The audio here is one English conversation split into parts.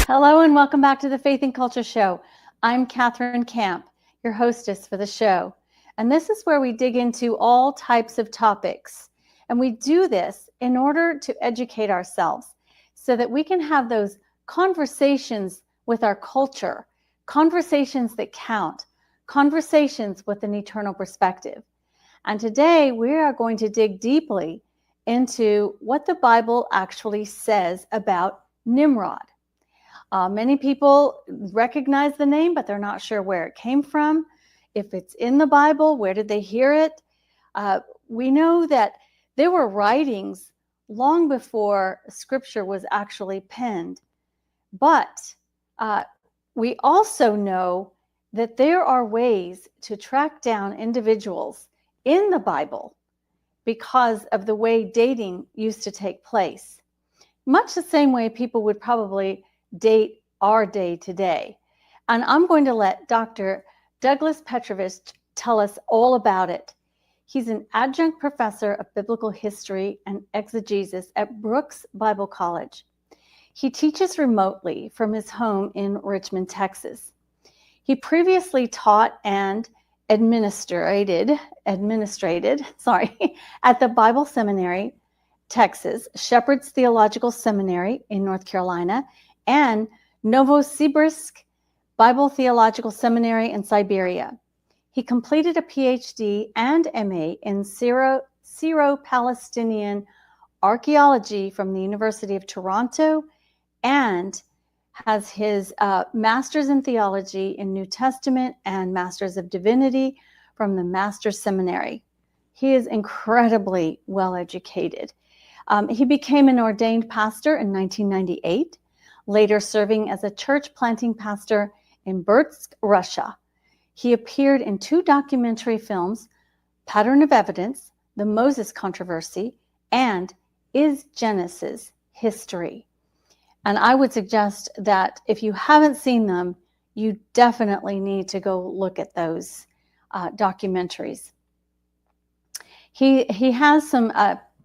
Hello and welcome back to the Faith and Culture Show. I'm Catherine Camp, your hostess for the show. And this is where we dig into all types of topics. And we do this in order to educate ourselves so that we can have those conversations with our culture, conversations that count, conversations with an eternal perspective. And today we are going to dig deeply into what the Bible actually says about Nimrod. Many people recognize the name, but they're not sure where it came from. If it's in the Bible, where did they hear it? We know that there were writings long before Scripture was actually penned. But we also know that there are ways to track down individuals in the Bible because of the way dating used to take place. Much the same way people would probably date our day today. And I'm going to let Dr. Douglas Petrovich tell us all about it. He's an adjunct professor of biblical history and exegesis at Brooks Bible College. He teaches remotely from his home in Richmond, Texas. He previously taught and administrated at the Bible Seminary, Texas, Shepherd's Theological Seminary in North Carolina, and Novosibirsk Bible Theological Seminary in Siberia. He completed a Ph.D. and MA in Syro-Palestinian archaeology from the University of Toronto and has his Master's in Theology in New Testament and Master's of Divinity from the Master's Seminary. He is incredibly well educated. He became an ordained pastor in 1998. Later serving as a church planting pastor in Bryansk, Russia. He appeared in 2 documentary films, Pattern of Evidence, The Moses Controversy, and Is Genesis History? And I would suggest that if you haven't seen them, you definitely need to go look at those documentaries. He has some,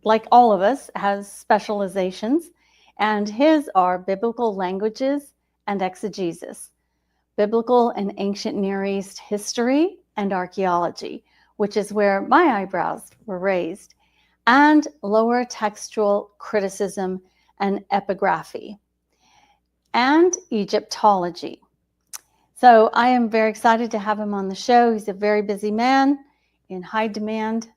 like all of us, has specializations. And his are biblical languages and exegesis, biblical and ancient Near East history and archaeology, which is where my eyebrows were raised, and lower textual criticism and epigraphy, and Egyptology. So I am very excited to have him on the show. He's a very busy man in high demand.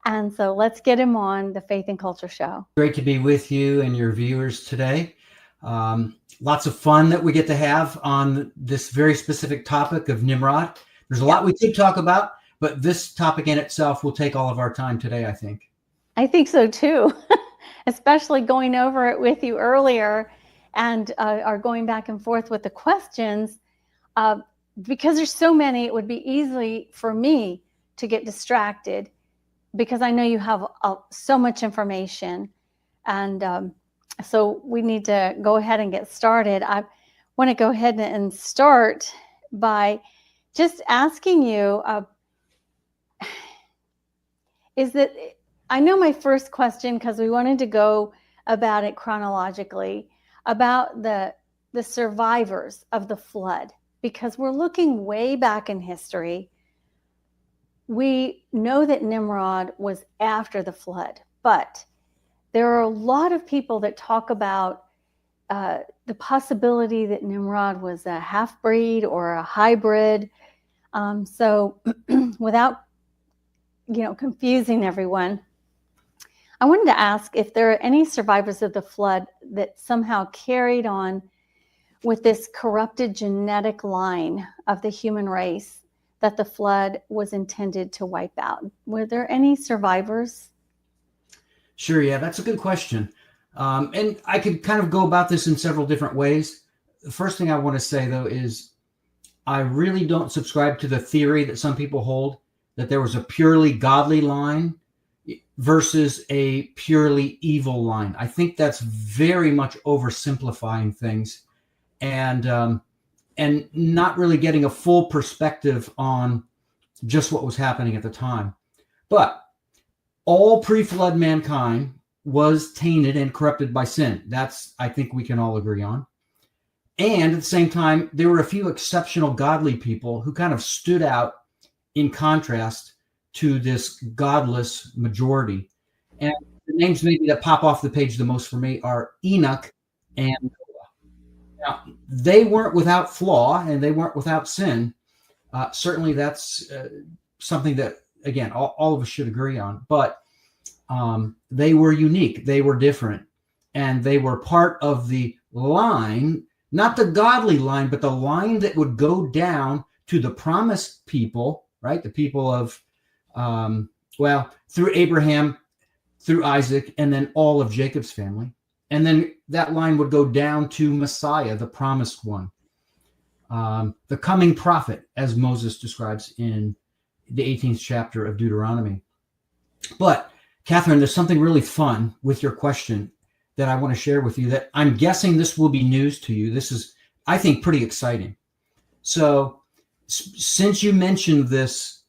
And so let's get him on the Faith and Culture Show. Great to be with you and your viewers today. Lots of fun that we get to have on this very specific topic of Nimrod. There's a lot we could talk about, but this topic in itself will take all of our time today, I think. I think so too, especially going over it with you earlier and are going back and forth with the questions. Because there's so many, it would be easy for me to get distracted because I know you have so much information. And so we need to go ahead and get started. I want to go ahead and start by just asking you, is that I know my first question, because we wanted to go about it chronologically, about the survivors of the flood, because we're looking way back in history. we know that Nimrod was after the flood, but there are a lot of people that talk about the possibility that Nimrod was a half-breed or a hybrid. So without confusing everyone, I wanted to ask if there are any survivors of the flood that somehow carried on with this corrupted genetic line of the human race that the flood was intended to wipe out. Were there any survivors? Sure, yeah, that's a good question. And I could kind of go about this in several different ways. The first thing I want to say, though, is I really don't subscribe to the theory that some people hold that there was a purely godly line versus a purely evil line. I think that's very much oversimplifying things and not really getting a full perspective on just what was happening at the time. But all pre-flood mankind was tainted and corrupted by sin. That's, I think we can all agree on. And at the same time, there were a few exceptional godly people who kind of stood out in contrast to this godless majority. And the names maybe that pop off the page the most for me are Enoch and Noah. Now, they weren't without flaw and they weren't without sin. Certainly that's something that, again, all of us should agree on. But they were unique. They were different. And they were part of the line, not the godly line, but the line that would go down to the promised people, right? The people of, through Abraham, through Isaac, and then all of Jacob's family. And then that line would go down to Messiah, the promised one, the coming prophet, as Moses describes in the 18th chapter of Deuteronomy. But Catherine, there's something really fun with your question that I want to share with you that I'm guessing this will be news to you. This is, I think, pretty exciting. So since you mentioned this,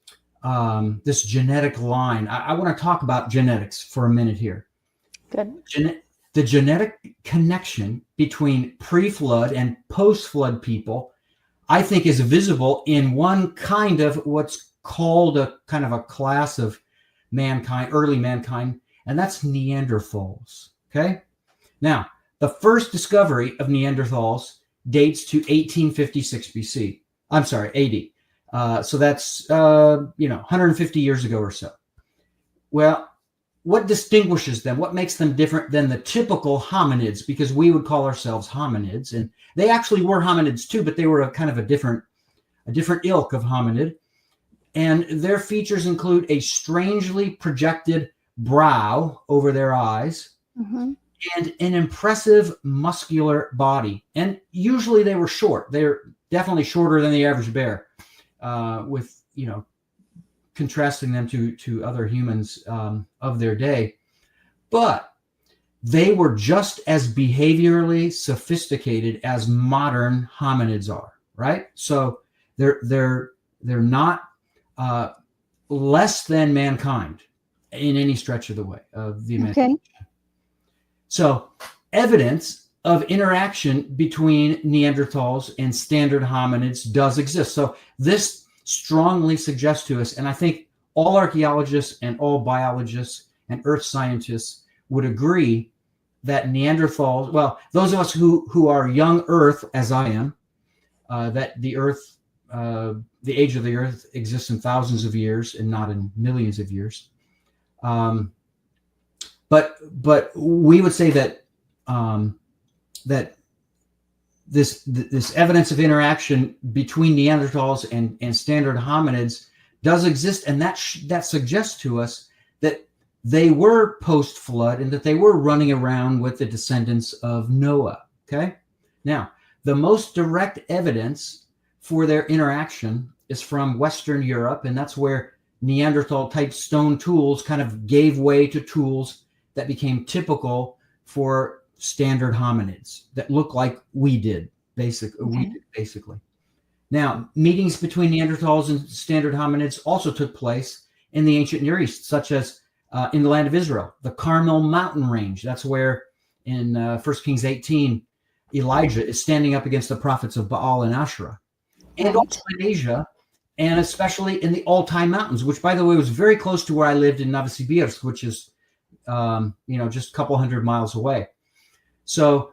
this genetic line, I want to talk about genetics for a minute here. Good. The genetic connection between pre-flood and post-flood people, I think, is visible in one kind of what's called a kind of a class of mankind, early mankind, and that's Neanderthals. Okay. Now, the first discovery of Neanderthals dates to 1856 BC. I'm sorry, AD. So that's 150 years ago or so. Well, what distinguishes them? What makes them different than the typical hominids? Because we would call ourselves hominids, and they actually were hominids too, but they were a kind of a different ilk of hominid. And their features include a strangely projected brow over their eyes, mm-hmm. and an impressive muscular body. And usually they were short. They're definitely shorter than the average bear, with, contrasting them to other humans of their day. But they were just as behaviorally sophisticated as modern hominids are, right? So they're not less than mankind in any stretch of the way of the imagination. Okay. So evidence of interaction between Neanderthals and standard hominids does exist. So this strongly suggests to us, and I think all archaeologists and all biologists and earth scientists would agree that Neanderthals, well, those of us who are young Earth, as I am, that the Earth, the age of the Earth exists in thousands of years and not in millions of years. But we would say that that this evidence of interaction between Neanderthals and standard hominids does exist, and that suggests to us that they were post-flood and that they were running around with the descendants of Noah. Okay, now the most direct evidence for their interaction is from Western Europe, and that's where Neanderthal-type stone tools kind of gave way to tools that became typical for standard hominids that look like we did, basically. Now, meetings between Neanderthals and standard hominids also took place in the ancient Near East, such as in the land of Israel, the Carmel mountain range. That's where in 1 Kings 18, Elijah is standing up against the prophets of Baal and Asherah. And also in Asia, and especially in the Altai Mountains, which, by the way, was very close to where I lived in Novosibirsk, which is, just a couple hundred miles away. So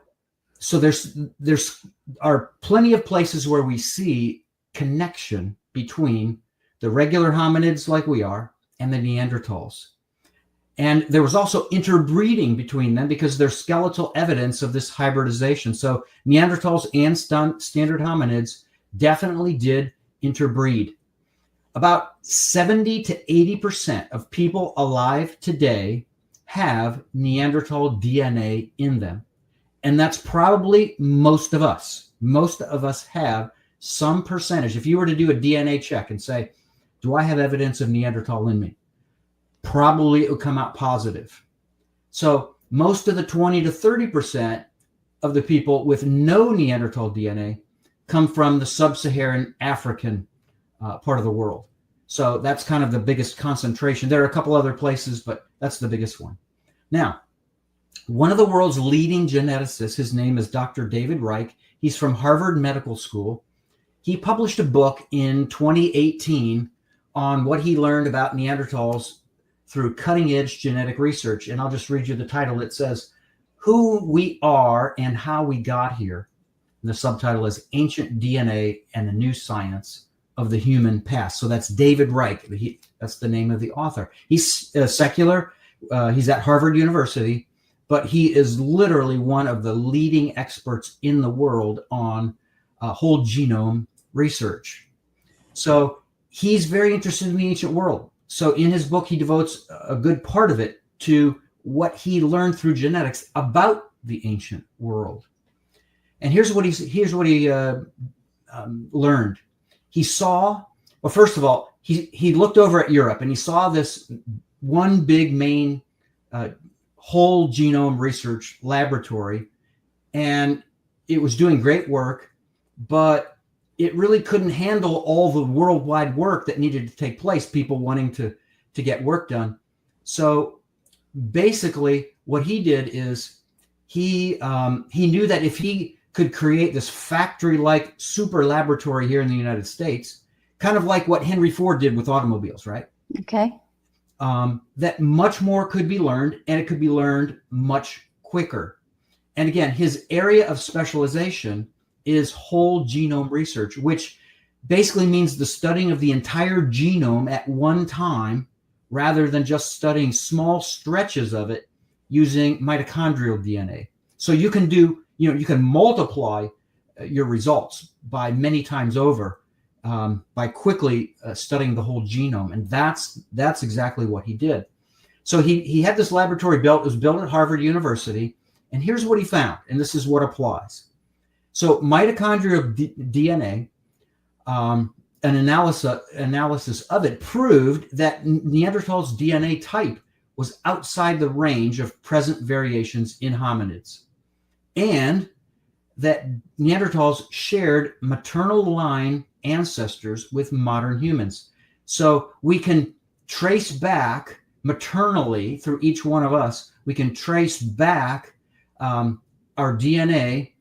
there's are plenty of places where we see connection between the regular hominids like we are and the Neanderthals. And there was also interbreeding between them because there's skeletal evidence of this hybridization. So Neanderthals and standard hominids definitely did interbreed. About 70 to 80% of people alive today have Neanderthal DNA in them. And that's probably most of us. Most of us have some percentage. If you were to do a DNA check and say, do I have evidence of Neanderthal in me? Probably it would come out positive. So most of the 20 to 30% of the people with no Neanderthal DNA come from the sub-Saharan African part of the world. So that's kind of the biggest concentration. There are a couple other places, but that's the biggest one. Now, one of the world's leading geneticists, his name is Dr. David Reich. He's from Harvard Medical School. He published a book in 2018 on what he learned about Neanderthals through cutting-edge genetic research. And I'll just read you the title. It says, Who We Are and How We Got Here. And the subtitle is Ancient DNA and the New Science of the Human Past. So that's David Reich. That's the name of the author. He's secular. He's at Harvard University, but he is literally one of the leading experts in the world on whole genome research. So he's very interested in the ancient world. So in his book, he devotes a good part of it to what he learned through genetics about the ancient world. And here's what he learned. He saw, well, first of all, he looked over at Europe and he saw this one big main whole genome research laboratory, and it was doing great work, but it really couldn't handle all the worldwide work that needed to take place, people wanting to get work done. So basically what he did is he knew that if he could create this factory-like super laboratory here in the United States, kind of like what Henry Ford did with automobiles, right? Okay. That much more could be learned, and it could be learned much quicker. And again, his area of specialization is whole genome research, which basically means the studying of the entire genome at one time, rather than just studying small stretches of it using mitochondrial DNA. So you can you can multiply your results by many times over by quickly studying the whole genome. And that's exactly what he did. So he had this laboratory built. It was built at Harvard University. And here's what he found. And this is what applies. So mitochondrial DNA, an analysis of it proved that Neanderthals' DNA type was outside the range of present variations in hominids, and that Neanderthals shared maternal line ancestors with modern humans. So we can trace back maternally through each one of us, we can trace back our DNA,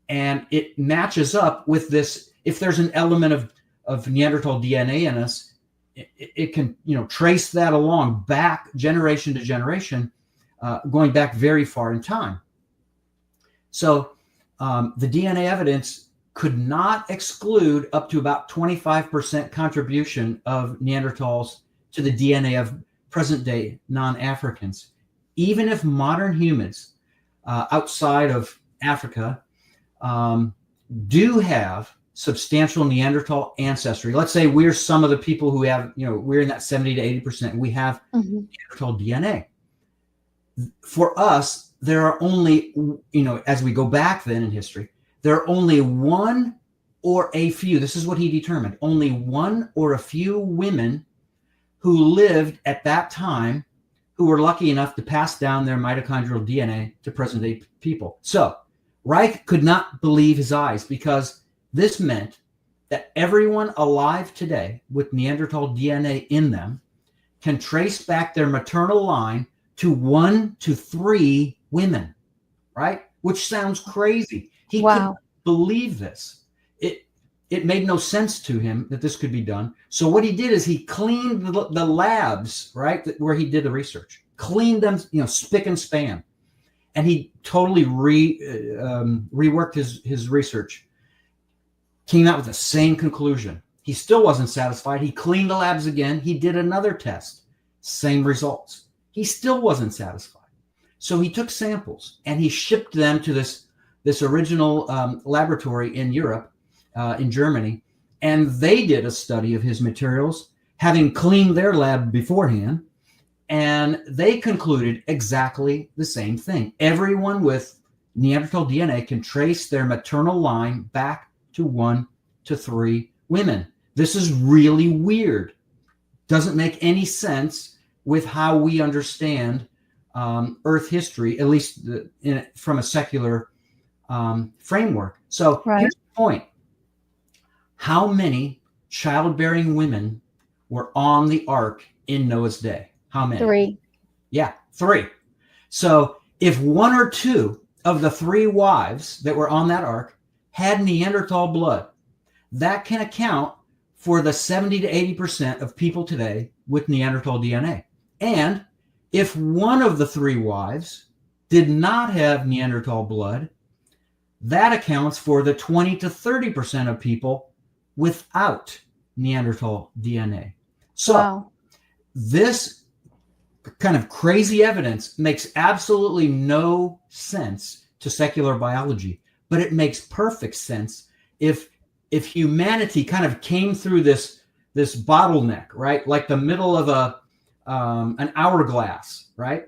and it matches up with this. If there's an element of Neanderthal DNA in us, it can trace that along back generation to generation, going back very far in time. So the DNA evidence could not exclude up to about 25% contribution of Neanderthals to the DNA of present-day non-Africans, even if modern humans outside of Africa do have substantial Neanderthal ancestry. Let's say we're some of the people who have, we're in that 70 to 80%, and we have Neanderthal DNA. For us, there are only, as we go back then in history, there are only one or a few, this is what he determined, only one or a few women who lived at that time who were lucky enough to pass down their mitochondrial DNA to present-day people. So Reich could not believe his eyes, because this meant that everyone alive today with Neanderthal DNA in them can trace back their maternal line to 1 to 3 women, right? Which sounds crazy. He couldn't believe this. it made no sense to him that this could be done. So what he did is he cleaned the labs, right, where he did the research, cleaned them, spick and span. And he totally reworked his research, came out with the same conclusion. He still wasn't satisfied. He cleaned the labs again. He did another test, same results. He still wasn't satisfied. So he took samples and he shipped them to this original laboratory in Europe, in Germany, and they did a study of his materials, having cleaned their lab beforehand, and they concluded exactly the same thing. Everyone with Neanderthal DNA can trace their maternal line back to 1 to 3 women. This is really weird. Doesn't make any sense with how we understand Earth history, at least from a secular framework. So here's the point. How many childbearing women were on the ark in Noah's day? How many? 3. Yeah, 3. So if 1 or 2 of the 3 wives that were on that ark had Neanderthal blood, that can account for the 70 to 80% of people today with Neanderthal DNA. And if 1 of the 3 wives did not have Neanderthal blood, that accounts for the 20 to 30% of people without Neanderthal DNA. So this kind of crazy evidence makes absolutely no sense to secular biology, but it makes perfect sense if humanity kind of came through this bottleneck, right? Like the middle of an hourglass, right?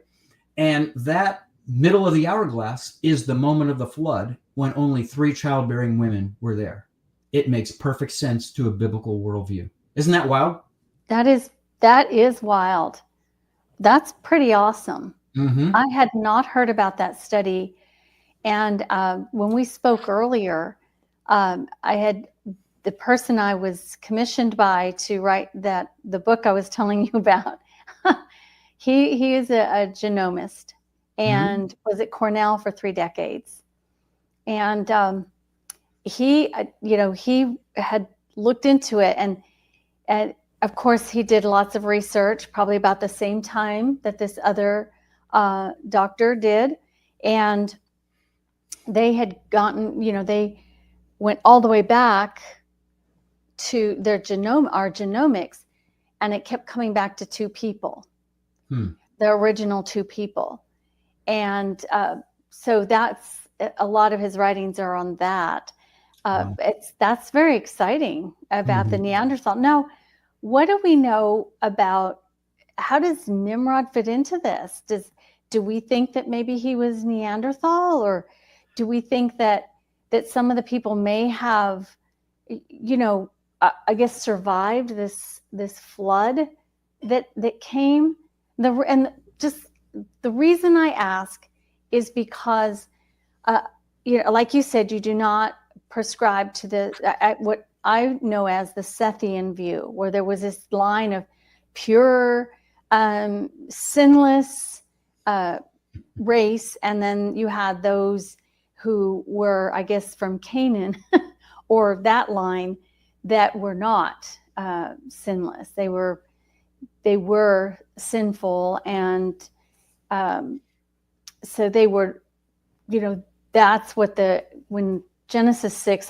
And that middle of the hourglass is the moment of the flood when only 3 childbearing women were there. It makes perfect sense to a biblical worldview. Isn't that wild? That is wild. That's pretty awesome. Mm-hmm. I had not heard about that study. And when we spoke earlier, the person I was commissioned by to write the book I was telling you about, he is a genomist and was at Cornell for 3 decades. And he had looked into it, and of course he did lots of research, probably about the same time that this other doctor did, and they had gotten, they went all the way back to their our genomics, and it kept coming back to 2 people, the original 2 people, and so that's a lot of his writings are on that. That's very exciting about the Neanderthal. Now, what do we know about, how does Nimrod fit into this? Do we think that maybe he was Neanderthal, or do we think that some of the people may have, I guess, survived this flood that came? And just the reason I ask is because, like you said, you do not prescribe to what I know as the Sethian view, where there was this line of pure, sinless race, and then you had those who were, I guess, from Canaan or that line that were not sinless. They were sinful, and so they were, that's what when Genesis 6,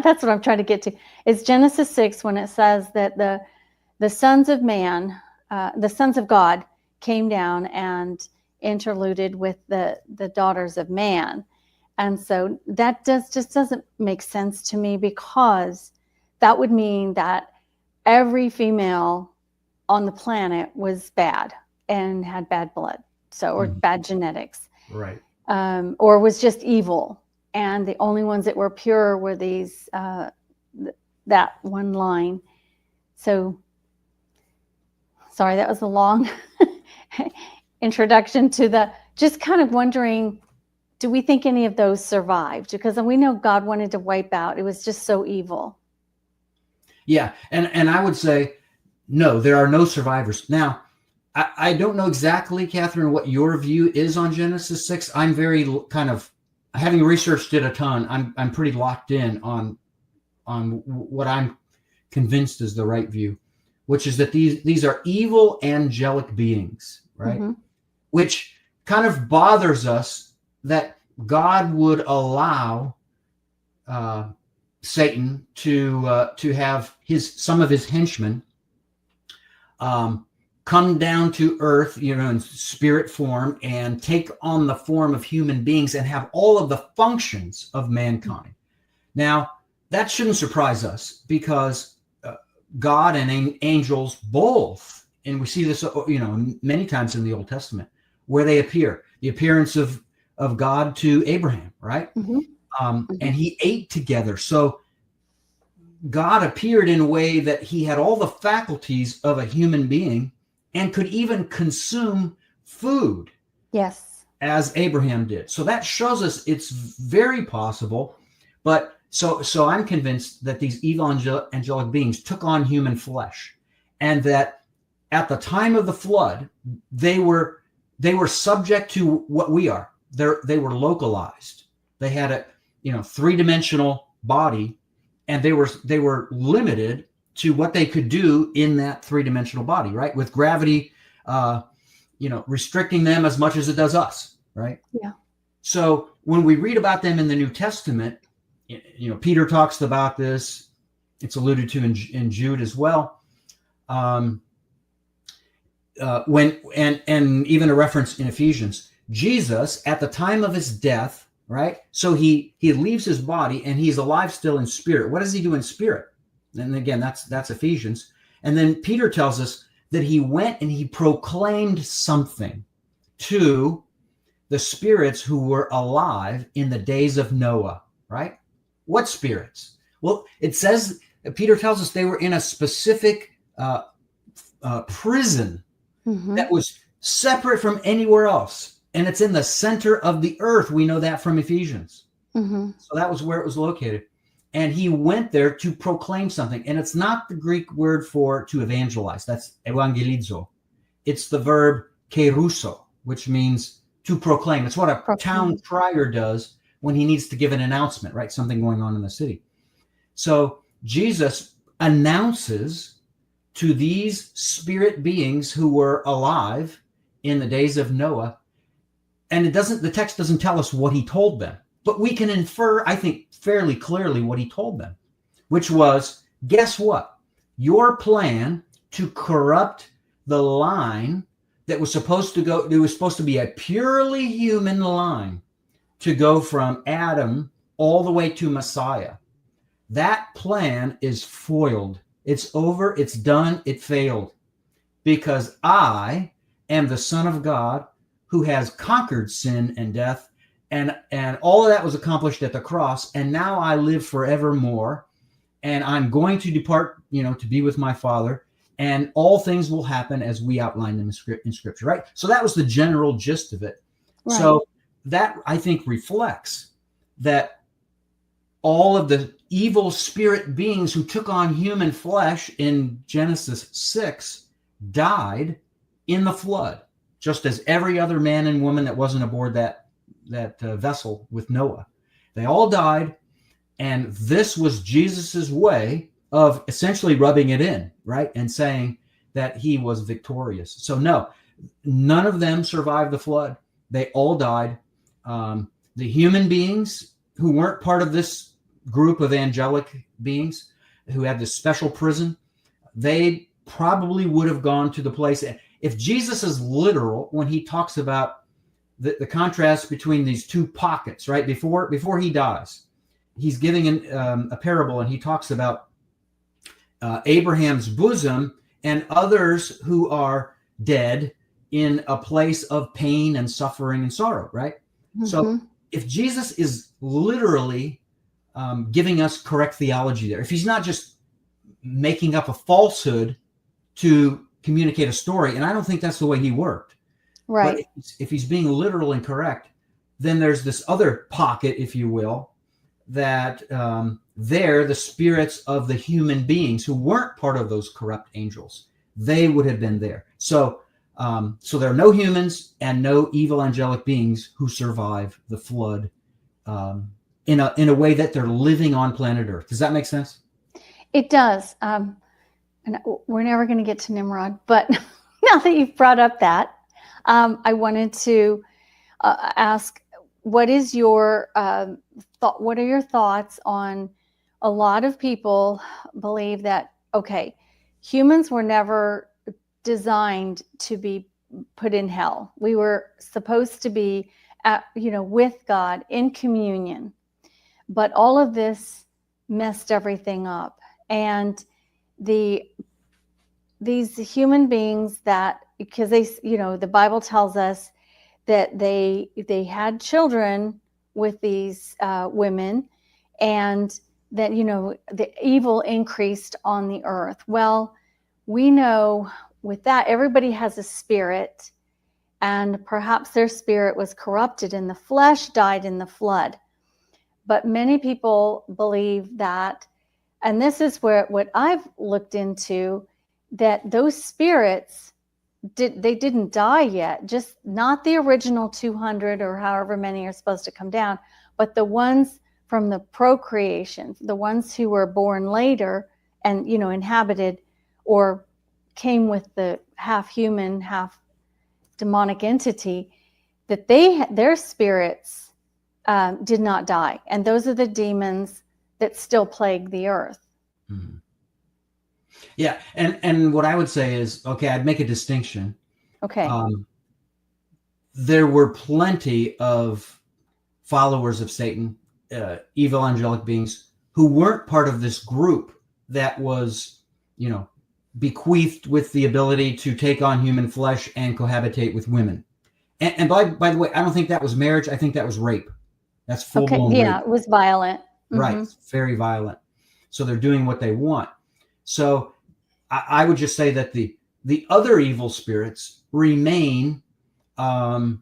that's what I'm trying to get to, is Genesis 6 when it says that the sons of man, the sons of God came down and interluded with the daughters of man. And so that just doesn't make sense to me, because that would mean that every female on the planet was bad and had bad blood, or bad genetics. Right. Or was just evil. And the only ones that were pure were these, that one line. So, sorry, that was a long introduction to just kind of wondering, do we think any of those survived? Because we know God wanted to wipe out. It was just so evil. Yeah. And I would say, no, there are no survivors. Now, I don't know exactly, Catherine, what your view is on Genesis 6. I'm very kind of, having researched it a ton, I'm pretty locked in on what I'm convinced is the right view, which is that these are evil angelic beings, right? Mm-hmm. Which kind of bothers us that God would allow Satan to have some of his henchmen come down to earth, in spirit form, and take on the form of human beings and have all of the functions of mankind. Now, that shouldn't surprise us, because God and angels both, and we see this, many times in the Old Testament, where they appear. The appearance of God to Abraham, right? Mm-hmm. And he ate together. So God appeared in a way that he had all the faculties of a human being and could even consume food. Yes. As Abraham did. So that shows us it's very possible. But so I'm convinced that these evil angelic beings took on human flesh, and that at the time of the flood, they were subject to what we are. They were localized. They had a three-dimensional body, and they were limited to what they could do in that three-dimensional body, right? With gravity, restricting them as much as it does us, right? Yeah. So when we read about them in the New Testament, Peter talks about this. It's alluded to in Jude as well. When even a reference in Ephesians, Jesus at the time of his death, right? So he leaves his body and he's alive still in spirit. What does he do in spirit? And again, that's Ephesians. And then Peter tells us that he went and he proclaimed something to the spirits who were alive in the days of Noah, right? What spirits? Well, it says, Peter tells us they were in a specific prison that was separate from anywhere else. And it's in the center of the earth. We know that from Ephesians. So that was where it was located. And he went there to proclaim something. And it's not the Greek word for to evangelize. That's evangelizo. It's the verb keruso, which means to proclaim. It's what a town crier does when he needs to give an announcement, right? Something going on in the city. So Jesus announces to these spirit beings who were alive in the days of Noah. And the text doesn't tell us what he told them, but we can infer, I think, fairly clearly what he told them, which was, guess what? Your plan to corrupt the line that was supposed to be a purely human line to go from Adam all the way to Messiah. That plan is foiled. It's over. It's done. It failed, because I am the Son of God who has conquered sin and death. And all of that was accomplished at the cross. And now I live forevermore. And I'm going to depart, to be with my Father. And all things will happen as we outlined in Scripture, right? So that was the general gist of it. Right. So that, I think, reflects that all of the evil spirit beings who took on human flesh in Genesis 6 died in the flood, just as every other man and woman that wasn't aboard that vessel with Noah. They all died, and this was Jesus's way of essentially rubbing it in, right? And saying that he was victorious. So no, none of them survived the flood. They all died. The human beings who weren't part of this group of angelic beings who had this special prison, they probably would have gone to the place. If Jesus is literal when he talks about the contrast between these two pockets, right? Before he dies, he's giving a parable, and he talks about Abraham's bosom and others who are dead in a place of pain and suffering and sorrow, right? So if Jesus is literally giving us correct theology there, if he's not just making up a falsehood to communicate a story, and I don't think that's the way he worked. Right. But if he's being literal and correct, then there's this other pocket, if you will, that the spirits of the human beings who weren't part of those corrupt angels, they would have been there. So there are no humans and no evil angelic beings who survive the flood in a way that they're living on planet Earth. Does that make sense? It does. And we're never going to get to Nimrod, but now that you've brought up that, I wanted to ask, what is your thought? What are your thoughts on a lot of people believe that, okay, humans were never designed to be put in hell. We were supposed to be with God in communion, but all of this messed everything up. And these human beings that, because they, the Bible tells us that they had children with these women, and that, the evil increased on the earth. Well, we know with that, everybody has a spirit, and perhaps their spirit was corrupted and the flesh died in the flood. But many people believe that, and this is where what I've looked into, that those spirits didn't die yet, just not the original 200 or however many are supposed to come down, but the ones from the procreation, the ones who were born later and inhabited or came with the half human, half demonic entity, that their spirits did not die, and those are the demons that still plague the earth. Mm-hmm. Yeah, and what I would say is, okay, I'd make a distinction. Okay. There were plenty of followers of Satan, evil angelic beings, who weren't part of this group that was, bequeathed with the ability to take on human flesh and cohabitate with women. And by the way, I don't think that was marriage. I think that was rape. That's full-blown rape. Yeah, it was violent. Right, Mm-hmm. very violent. So they're doing what they want. So I would just say that the other evil spirits remain unbound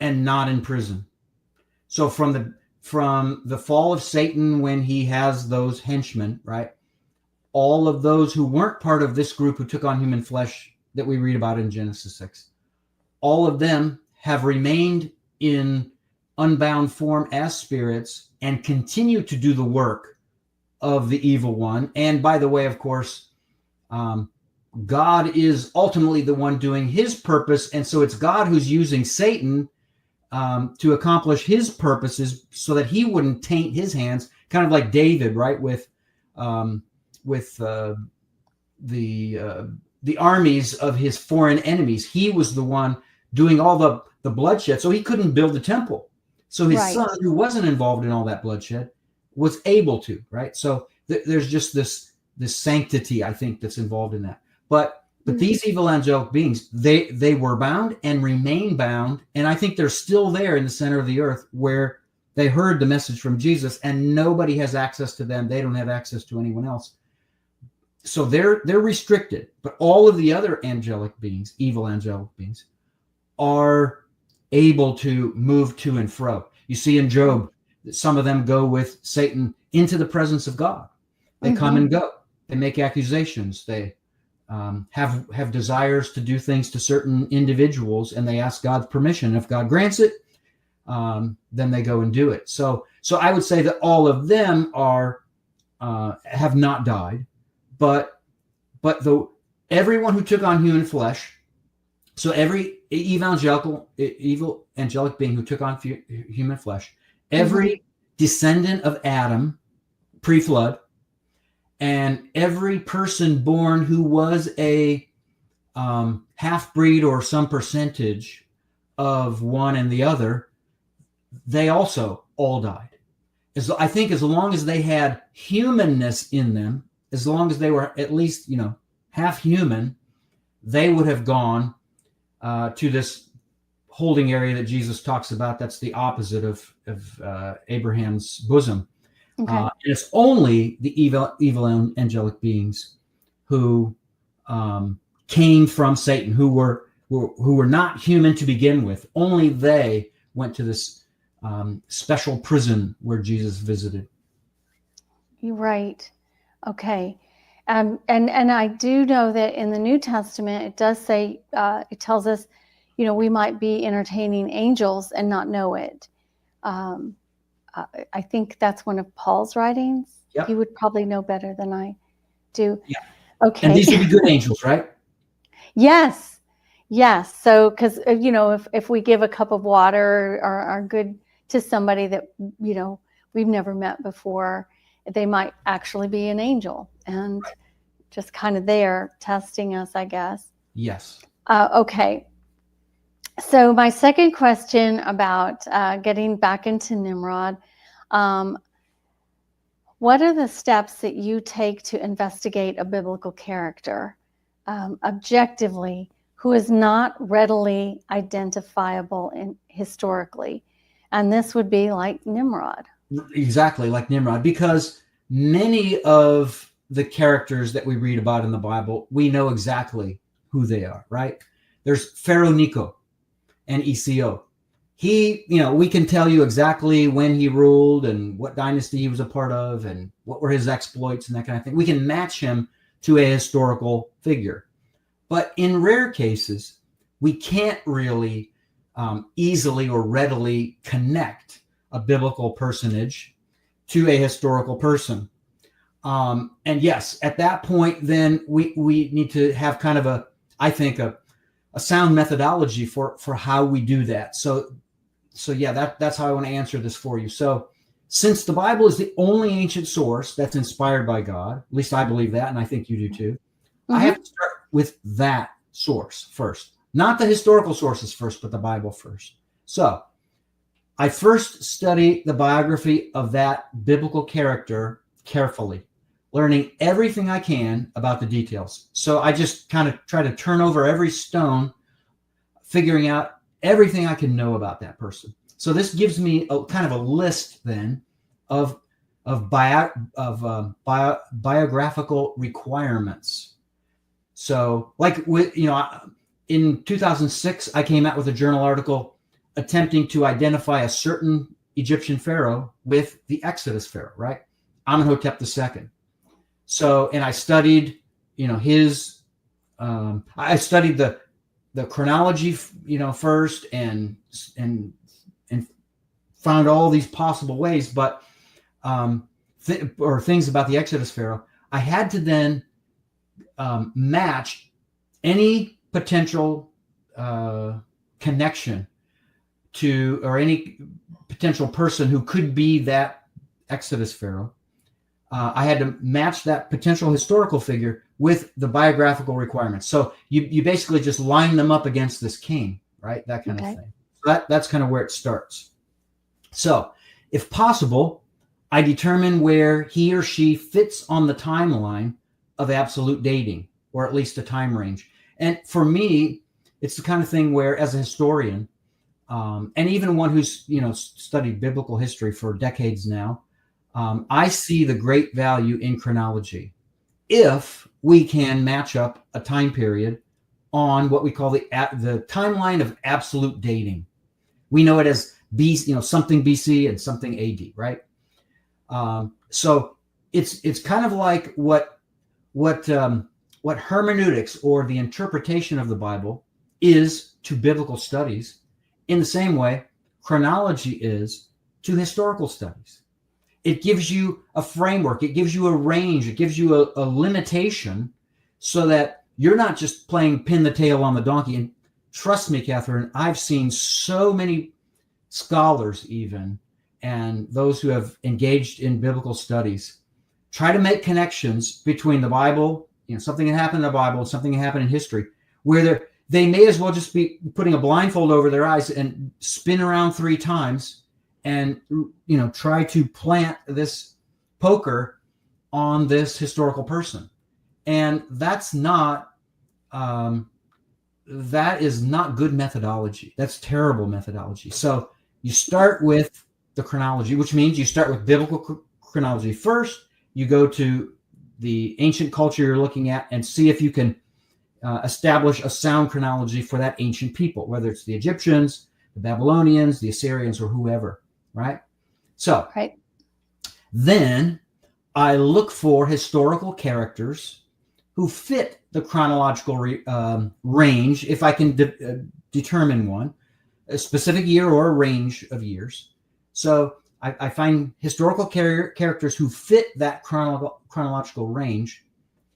and not in prison. So from the fall of Satan, when he has those henchmen, right? All of those who weren't part of this group who took on human flesh that we read about in Genesis 6, all of them have remained in unbound form as spirits and continue to do the work of the evil one. And by the way, of course, God is ultimately the one doing his purpose. And so it's God who's using Satan to accomplish his purposes so that he wouldn't taint his hands, kind of like David, right? With the armies of his foreign enemies. He was the one doing all the bloodshed, so he couldn't build the temple. So his son, who wasn't involved in all that bloodshed, was able to, right? So there's just this sanctity, I think, that's involved in that. But these evil angelic beings, they were bound and remain bound, and I think they're still there in the center of the earth where they heard the message from Jesus, and nobody has access to them. They don't have access to anyone else. So they're restricted. But all of the other angelic beings, evil angelic beings, are able to move to and fro. You see in Job that some of them go with Satan into the presence of God. They come and go. They make accusations. They have desires to do things to certain individuals, and they ask God's permission. If God grants it, then they go and do it. So I would say that all of them have not died, but everyone who took on human flesh. So every evil angelic being who took on human flesh, every descendant of Adam pre-flood, and every person born who was a half-breed or some percentage of one and the other, they also all died. I think as long as they had humanness in them, as long as they were at least, half human, they would have gone to this holding area that Jesus talks about. That's the opposite of Abraham's bosom. Okay. And it's only the evil angelic beings who came from Satan, who were not human to begin with. Only they went to this special prison where Jesus visited. You're right. Okay. And I do know that in the New Testament, it does say, it tells us, we might be entertaining angels and not know it. Um, I think that's one of Paul's writings. Yep. You would probably know better than I do. Yeah. Okay. And these would be good angels, right? Yes. Yes. So, because, if we give a cup of water or are good to somebody that, we've never met before, they might actually be an angel and just kind of there testing us, I guess. Yes. Okay. So my second question about getting back into Nimrod, what are the steps that you take to investigate a biblical character objectively who is not readily identifiable historically? And this would be like Nimrod. Exactly, like Nimrod, because many of the characters that we read about in the Bible, we know exactly who they are, right? There's Pharaoh Necho and ECO. We can tell you exactly when he ruled and what dynasty he was a part of and what were his exploits and that kind of thing. We can match him to a historical figure. But in rare cases, we can't really easily or readily connect a biblical personage to a historical person. And yes, at that point, then we need to have kind of a sound methodology for how we do that. So yeah, that's how I want to answer this for you. So since the Bible is the only ancient source that's inspired by God, at least I believe that, and I think you do too, I have to start with that source first. Not the historical sources first, but the Bible first. So I first study the biography of that biblical character carefully, learning everything I can about the details. So I just kind of try to turn over every stone, figuring out everything I can know about that person. So this gives me a kind of a list then of biographical requirements. So in 2006, I came out with a journal article attempting to identify a certain Egyptian pharaoh with the Exodus pharaoh, right? Amenhotep II. So, and I studied, his, I studied the chronology, first and found all these possible ways, but, things about the Exodus pharaoh. I had to then match any potential connection to, or any potential person who could be that Exodus pharaoh. I had to match that potential historical figure with the biographical requirements. So you basically just line them up against this king, right? That kind of thing. So that's kind of where it starts. So if possible, I determine where he or she fits on the timeline of absolute dating, or at least a time range. And for me, it's the kind of thing where, as a historian, and even one who's studied biblical history for decades now, I see the great value in chronology if we can match up a time period on what we call the timeline of absolute dating. We know it as something BC and something AD, right? So it's kind of like what hermeneutics, or the interpretation of the Bible, is to biblical studies. In the same way, chronology is to historical studies. It gives you a framework. It gives you a range. It gives you a limitation, so that you're not just playing pin the tail on the donkey. And trust me, Catherine, I've seen so many scholars even, and those who have engaged in biblical studies, try to make connections between the Bible, something that happened in the Bible, something that happened in history, where they may as well just be putting a blindfold over their eyes and spin around 3 times and try to plant this poker on this historical person. And that is not good methodology. That's terrible methodology. So you start with the chronology, which means you start with biblical chronology first. You go to the ancient culture you're looking at and see if you can establish a sound chronology for that ancient people, whether it's the Egyptians, the Babylonians, the Assyrians, or whoever, right? So then I look for historical characters who fit the chronological range, if I can determine one, a specific year or a range of years. So I find historical characters who fit that chronological range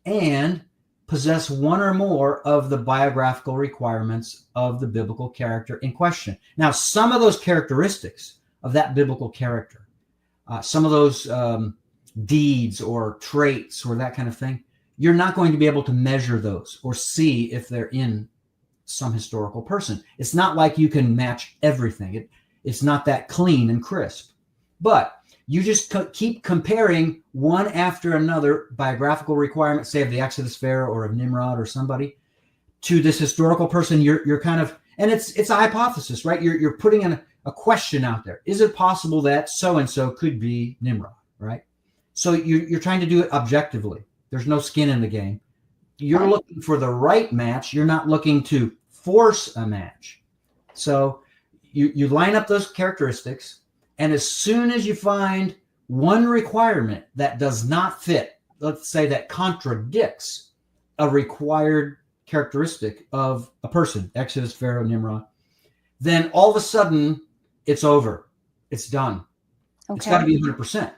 and possess one or more of the biographical requirements of the biblical character in question. Now, some of those characteristics of that biblical character, some of those deeds or traits or that kind of thing, you're not going to be able to measure those or see if they're in some historical person. It's not like you can match everything. It's not that clean and crisp. But you just keep comparing one after another biographical requirement, say of the Exodus Pharaoh or of Nimrod or somebody, to this historical person. You're kind of, and it's a hypothesis, right? You're putting in a question out there. Is it possible that so-and-so could be Nimrod, right? So you're trying to do it objectively. There's no skin in the game. You're looking for the right match. You're not looking to force a match. So you line up those characteristics, and as soon as you find one requirement that does not fit, let's say that contradicts a required characteristic of a person, Exodus, Pharaoh, Nimrod, then all of a sudden it's over. It's done. Okay. It's got to be 100%.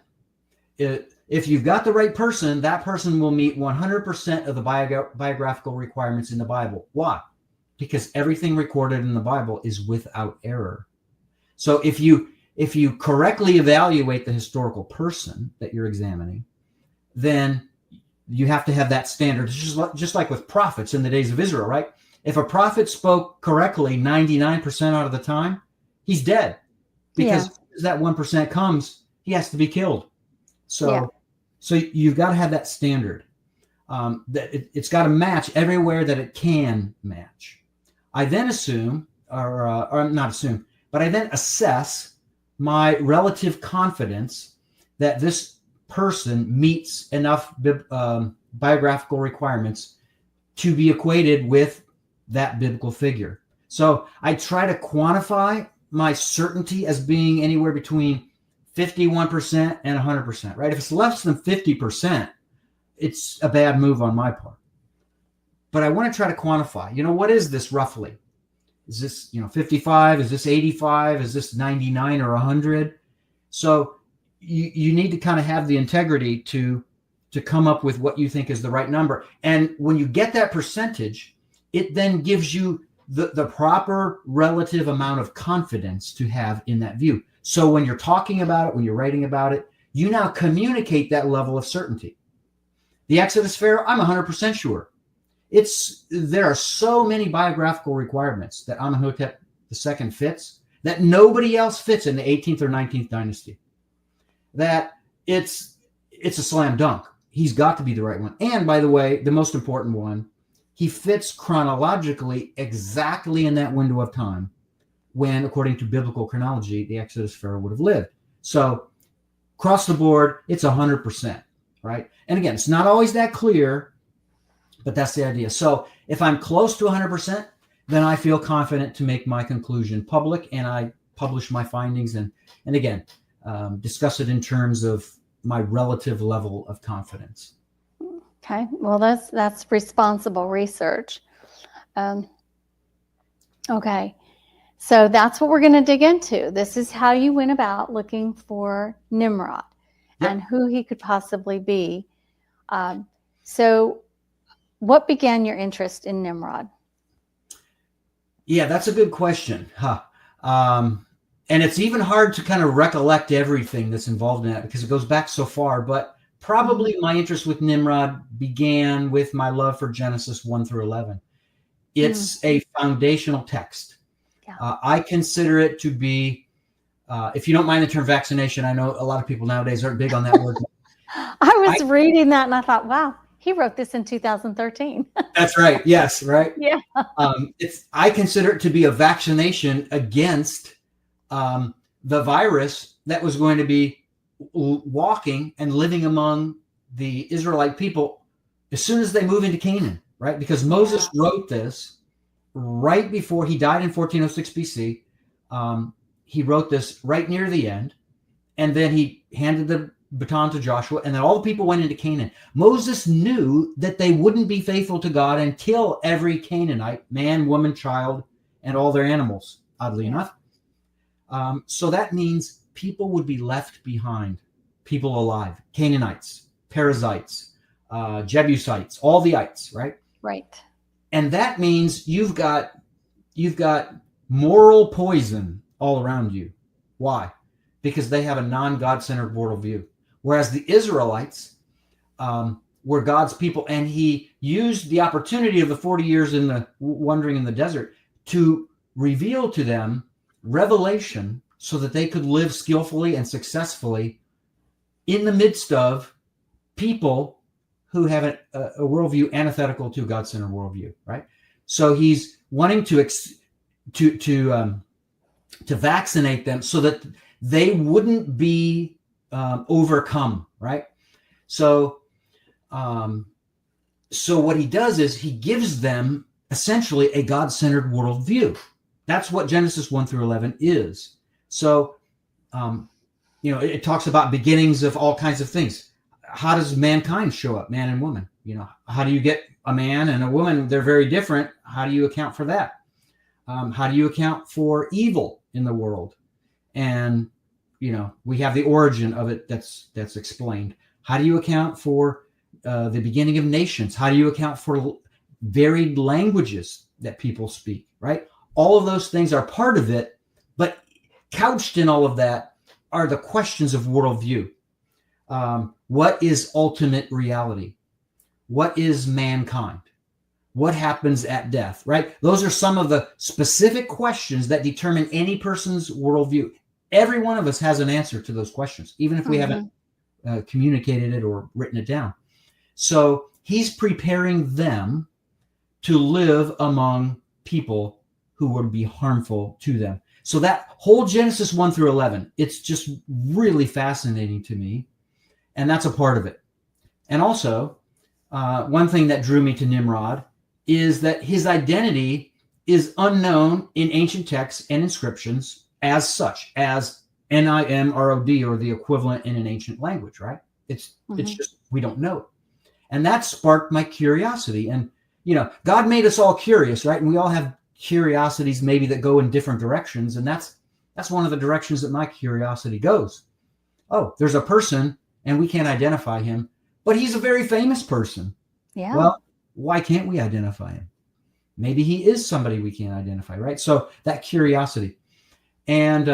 If you've got the right person, that person will meet 100% of the biographical requirements in the Bible. Why? Because everything recorded in the Bible is without error. So if you correctly evaluate the historical person that you're examining, then you have to have that standard. It's just like with prophets in the days of Israel, right? If a prophet spoke correctly 99% out of the time, he's dead. Because as that 1% comes, he has to be killed. So you've got to have that standard. That it's got to match everywhere that it can match. I then assume, or not assume, but I then assess my relative confidence that this person meets enough biographical requirements to be equated with that biblical figure. So I try to quantify my certainty as being anywhere between 51% and 100%, right? If it's less than 50%, it's a bad move on my part. But I want to try to quantify, what is this roughly? Is this, 55? Is this 85? Is this 99 or 100? So you need to kind of have the integrity to come up with what you think is the right number. And when you get that percentage, it then gives you the proper relative amount of confidence to have in that view. So when you're talking about it, when you're writing about it, you now communicate that level of certainty. The Exodus Pharaoh, I'm 100% sure. There are so many biographical requirements that Amenhotep II fits that nobody else fits in the 18th or 19th dynasty. That it's a slam dunk. He's got to be the right one. And by the way, the most important one, he fits chronologically exactly in that window of time when, according to biblical chronology, the Exodus Pharaoh would have lived. So across the board, it's 100%, right? And again, it's not always that clear, but that's the idea. So if I'm close to 100%, then I feel confident to make my conclusion public, and I publish my findings and again, discuss it in terms of my relative level of confidence. Okay, well, that's responsible research. Okay, so that's what we're going to dig into. This is how you went about looking for Nimrod and who he could possibly be. So what began your interest in Nimrod? Yeah, that's a good question. And it's even hard to kind of recollect everything that's involved in that because it goes back so far. But probably my interest with Nimrod began with my love for Genesis 1 through 11. It's a foundational text. Yeah. I consider it to be, if you don't mind the term vaccination, I know a lot of people nowadays aren't big on that word. I was reading that and I thought, wow, he wrote this in 2013. That's right. Yes. Right. Yeah. I consider it to be a vaccination against the virus that was going to be walking and living among the Israelite people as soon as they move into Canaan, right? Because Moses wrote this right before he died in 1406 BC. He wrote this right near the end, and then he handed the baton to Joshua, and then all the people went into Canaan. Moses knew that they wouldn't be faithful to God and kill every Canaanite, man, woman, child, and all their animals, oddly enough. So that means people would be left behind, people alive, Canaanites, Perizzites, Jebusites, all the ites, right? Right. And that means you've got moral poison all around you. Why? Because they have a non-God-centered worldview. Whereas the Israelites were God's people, and he used the opportunity of the 40 years in the wandering in the desert to reveal to them revelation so that they could live skillfully and successfully in the midst of people who have a worldview antithetical to God-centered worldview, right? So he's wanting to vaccinate them so that they wouldn't be overcome, right? So what he does is he gives them essentially a God-centered worldview. That's what Genesis 1 through 11 is. So, it talks about beginnings of all kinds of things. How does mankind show up, man and woman? How do you get a man and a woman? They're very different. How do you account for that? How do you account for evil in the world? And, we have the origin of it that's explained. How do you account for the beginning of nations? How do you account for varied languages that people speak, right? All of those things are part of it, but couched in all of that are the questions of worldview. What is ultimate reality? What is mankind? What happens at death, right? Those are some of the specific questions that determine any person's worldview. Every one of us has an answer to those questions, even if we haven't communicated it or written it down. So he's preparing them to live among people who would be harmful to them. So that whole Genesis 1 through 11, it's just really fascinating to me. And that's a part of it. And also, one thing that drew me to Nimrod is that his identity is unknown in ancient texts and inscriptions as such, as Nimrod, or the equivalent in an ancient language, right? It's just, we don't know it. And that sparked my curiosity. And, God made us all curious, right? And we all have curiosities maybe that go in different directions. And that's one of the directions that my curiosity goes. Oh, there's a person and we can't identify him, but he's a very famous person. Yeah. Well, why can't we identify him? Maybe he is somebody we can't identify, right? So that curiosity. And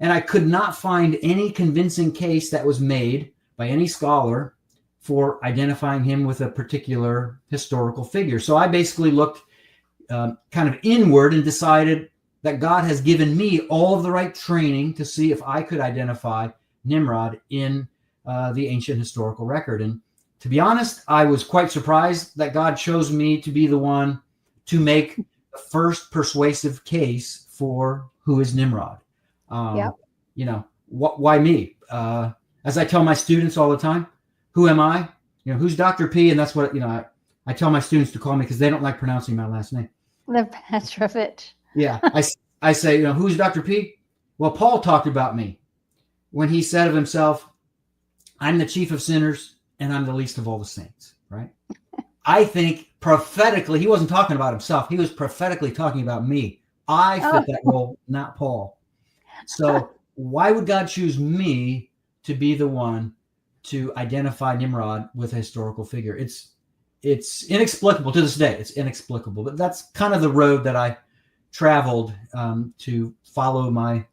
I could not find any convincing case that was made by any scholar for identifying him with a particular historical figure. So I basically looked kind of inward and decided that God has given me all of the right training to see if I could identify Nimrod in the ancient historical record. And to be honest, I was quite surprised that God chose me to be the one to make the first persuasive case for who is Nimrod. Why me? As I tell my students all the time, who am I? Who's Dr. P? And that's what, I tell my students to call me because they don't like pronouncing my last name. The Petrovich. Yeah. I say, who's Dr. P? Well, Paul talked about me when he said of himself, I'm the chief of sinners and I'm the least of all the saints, right? I think prophetically, he wasn't talking about himself. He was prophetically talking about me. I fit that role, not Paul. So why would God choose me to be the one to identify Nimrod with a historical figure? It's inexplicable to this day. It's inexplicable, but that's kind of the road that I traveled to follow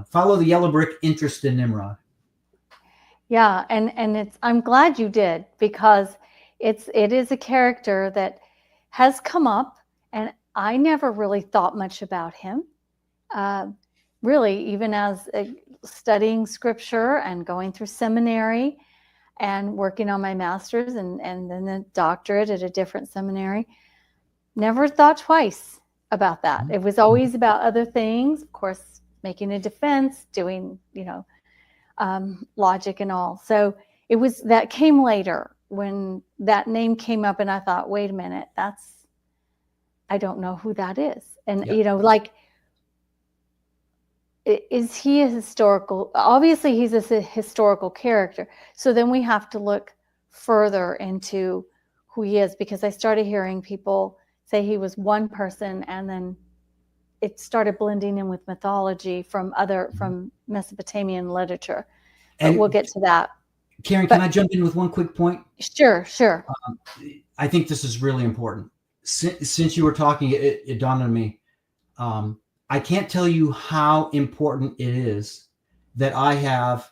follow the yellow brick interest in Nimrod. Yeah, and I'm glad you did, because it is a character that has come up, and I never really thought much about him. Really, even as studying scripture and going through seminary and working on my master's and then a doctorate at a different seminary, never thought twice about that. It was always about other things, of course, making a defense, doing, logic and all. So that came later when that name came up, and I thought, wait a minute, I don't know who that is. And, is he a historical? Obviously, he's a historical character. So then we have to look further into who he is, because I started hearing people say he was one person and then it started blending in with mythology from Mesopotamian literature. But And we'll get to that. Karen, can I jump in with one quick point? Sure. I think this is really important. Since you were talking, it dawned on me. I can't tell you how important it is that I have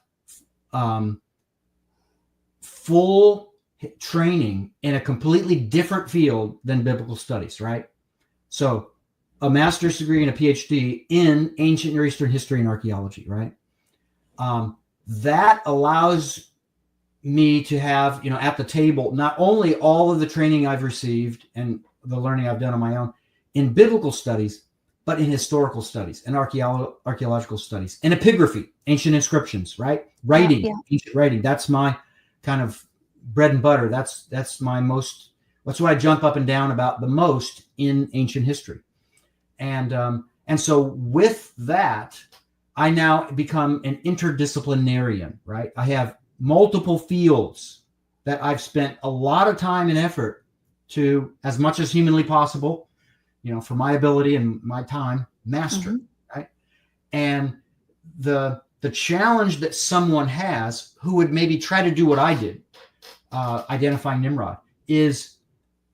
full training in a completely different field than biblical studies, right? So a master's degree and a PhD in ancient Near Eastern history and archaeology, right? That allows me to have, at the table, not only all of the training I've received and the learning I've done on my own in biblical studies, but in historical studies and archaeological studies and epigraphy, ancient inscriptions, right? Writing, ancient writing. That's my kind of bread and butter. That's what I jump up and down about the most in ancient history. And so with that, I now become an interdisciplinarian, right? I have multiple fields that I've spent a lot of time and effort to, as much as humanly possible, for my ability and my time, master, right? And the challenge that someone has who would maybe try to do what I did, identifying Nimrod, is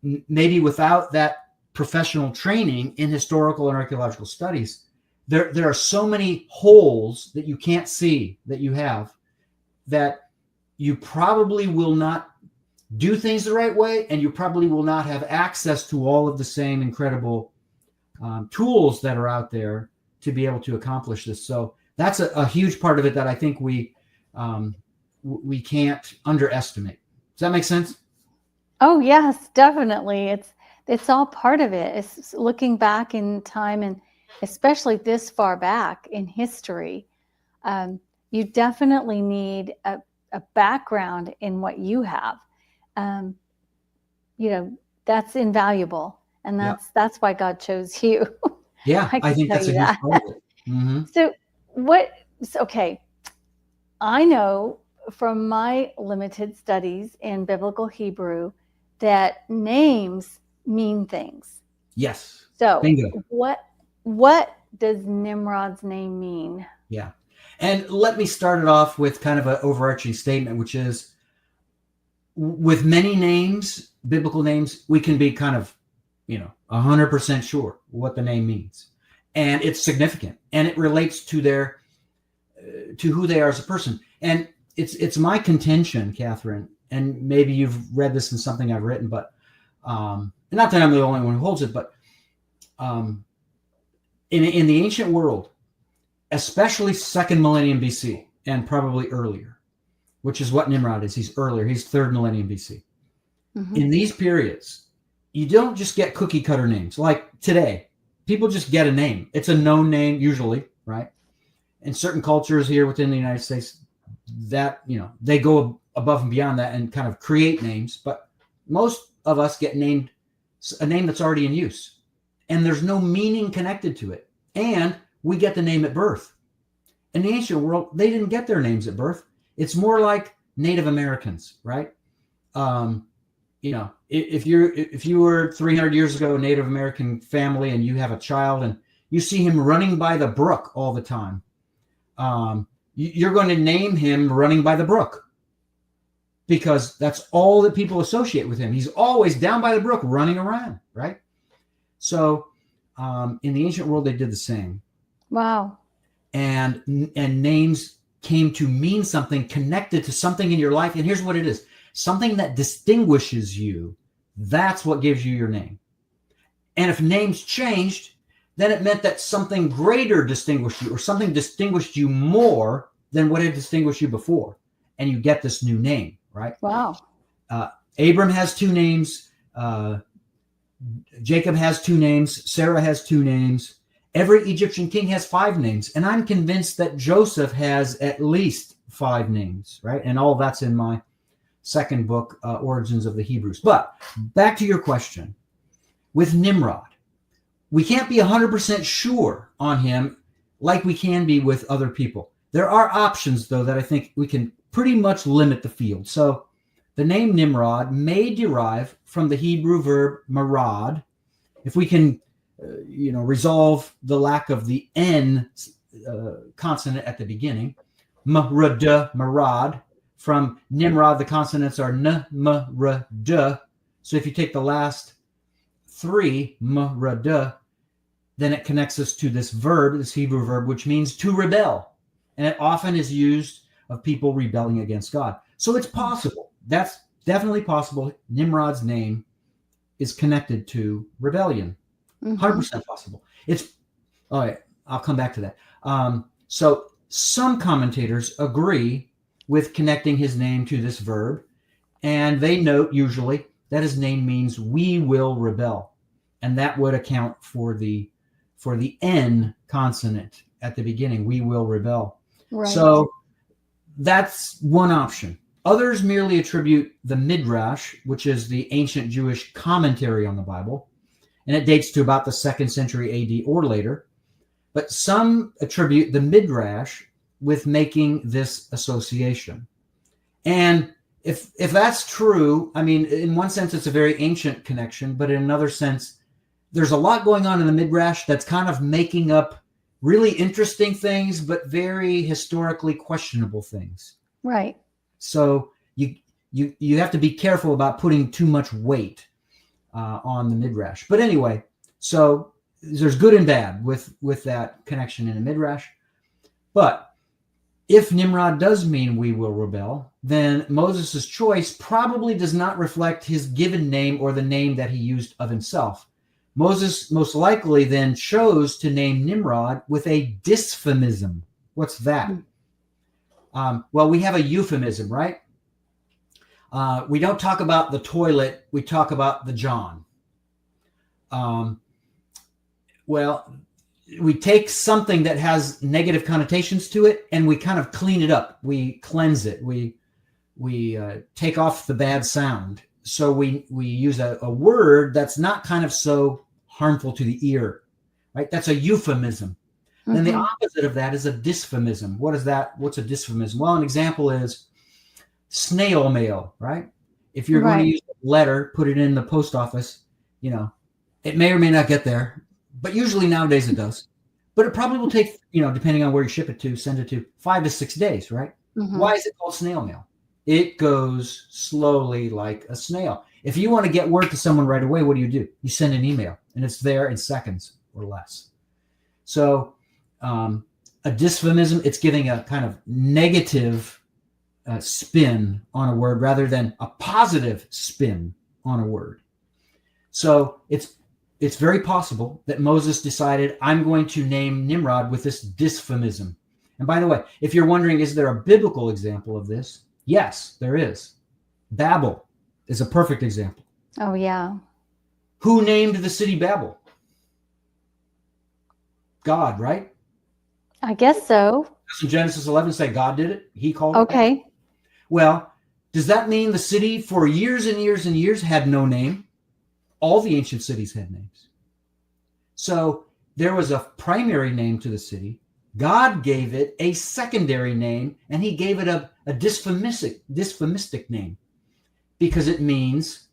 maybe without that professional training in historical and archaeological studies, there are so many holes that you can't see that you have, that you probably will not do things the right way, and you probably will not have access to all of the same incredible tools that are out there to be able to accomplish this. So that's a huge part of it that I think we can't underestimate. Does that make sense? Oh yes, definitely. It's all part of it. It's looking back in time, and especially this far back in history. You definitely need a background in what you have. That's invaluable, and that's why God chose you. Yeah, I think that's a huge part of it. Mm-hmm. Okay, I know from my limited studies in biblical Hebrew that names mean things. Yes. So bingo. What does Nimrod's name mean? Yeah. And let me start it off with kind of an overarching statement, which is, with many names, biblical names, we can be kind of, 100% sure what the name means. And it's significant, and it relates to to who they are as a person. And it's my contention, Catherine, and maybe you've read this in something I've written, but not that I'm the only one who holds it, but in the ancient world, especially 2nd millennium BC and probably earlier, which is what Nimrod is. He's earlier. He's 3rd millennium BC. Mm-hmm. In these periods, you don't just get cookie cutter names. Like today, people just get a name. It's a known name usually, right? In certain cultures here within the United States, that, they go above and beyond that and kind of create names. But most of us get named a name that's already in use, and there's no meaning connected to it. And we get the name at birth. In the ancient world, they didn't get their names at birth. It's more like Native Americans, right? If you were 300 years ago, a Native American family, and you have a child and you see him running by the brook all the time, you're going to name him Running by the Brook, because that's all that people associate with him. He's always down by the brook running around, right? So in the ancient world, they did the same. Wow. And names came to mean something connected to something in your life. And here's what it is. Something that distinguishes you. That's what gives you your name. And if names changed, then it meant that something greater distinguished you, or something distinguished you more than what had distinguished you before. And you get this new name, right? Wow. Abram has 2 names. Jacob has 2 names. Sarah has 2 names. Every Egyptian king has 5 names. And I'm convinced that Joseph has at least 5 names, right? And all that's in my second book, Origins of the Hebrews. But back to your question. With Nimrod, we can't be 100% sure on him like we can be with other people. There are options, though, that I think we can pretty much limit the field. So the name Nimrod may derive from the Hebrew verb marad. If we can resolve the lack of the N consonant at the beginning. Marad. From Nimrod, the consonants are N, M, R, D. So if you take the last three, M, R, D, then it connects us to this verb, this Hebrew verb, which means to rebel. And it often is used of people rebelling against God. So it's possible. That's definitely possible. Nimrod's name is connected to rebellion. 100% possible. All right, I'll come back to that. So some commentators agree with connecting his name to this verb, and they note usually that his name means we will rebel, and that would account for the N consonant at the beginning. We will rebel. Right. So that's one option. Others merely attribute the Midrash, which is the ancient Jewish commentary on the Bible, and it dates to about the 2nd century AD or later. But some attribute the Midrash with making this association. And if that's true, I mean, in one sense, it's a very ancient connection, but in another sense, there's a lot going on in the Midrash that's kind of making up really interesting things, but very historically questionable things. Right. So you have to be careful about putting too much weight on the Midrash. But anyway, so there's good and bad with that connection in the Midrash. But if Nimrod does mean we will rebel, then Moses' choice probably does not reflect his given name or the name that he used of himself. Moses most likely then chose to name Nimrod with a dysphemism. What's that? Well, we have a euphemism, right? We don't talk about the toilet. We talk about the John. Well, we take something that has negative connotations to it and we kind of clean it up. We cleanse it. We take off the bad sound. So we use a word that's not kind of so harmful to the ear, right? That's a euphemism. Then the opposite of that is a dysphemism. What is that? What's a dysphemism? Well, an example is snail mail, right? If you're going to use a letter, put it in the post office, it may or may not get there, but usually nowadays it does. But it probably will take, depending on where you ship it to, send it to 5 to 6 days, right? Why is it called snail mail? It goes slowly like a snail. If you want to get word to someone right away, what do? You send an email, and it's there in seconds or less. So a dysphemism, it's giving a kind of negative spin on a word rather than a positive spin on a word. So it's very possible that Moses decided, I'm going to name Nimrod with this dysphemism. And by the way, if you're wondering, is there a biblical example of this? Yes, there is. Babel is a perfect example. Oh, yeah. Who named the city Babel? God, right? I guess so. Doesn't Genesis 11 say God did it? He called it? Okay. Well, does that mean the city for years and years and years had no name? All the ancient cities had names. So there was a primary name to the city. God gave it a secondary name, and he gave it a dysphemistic name because it means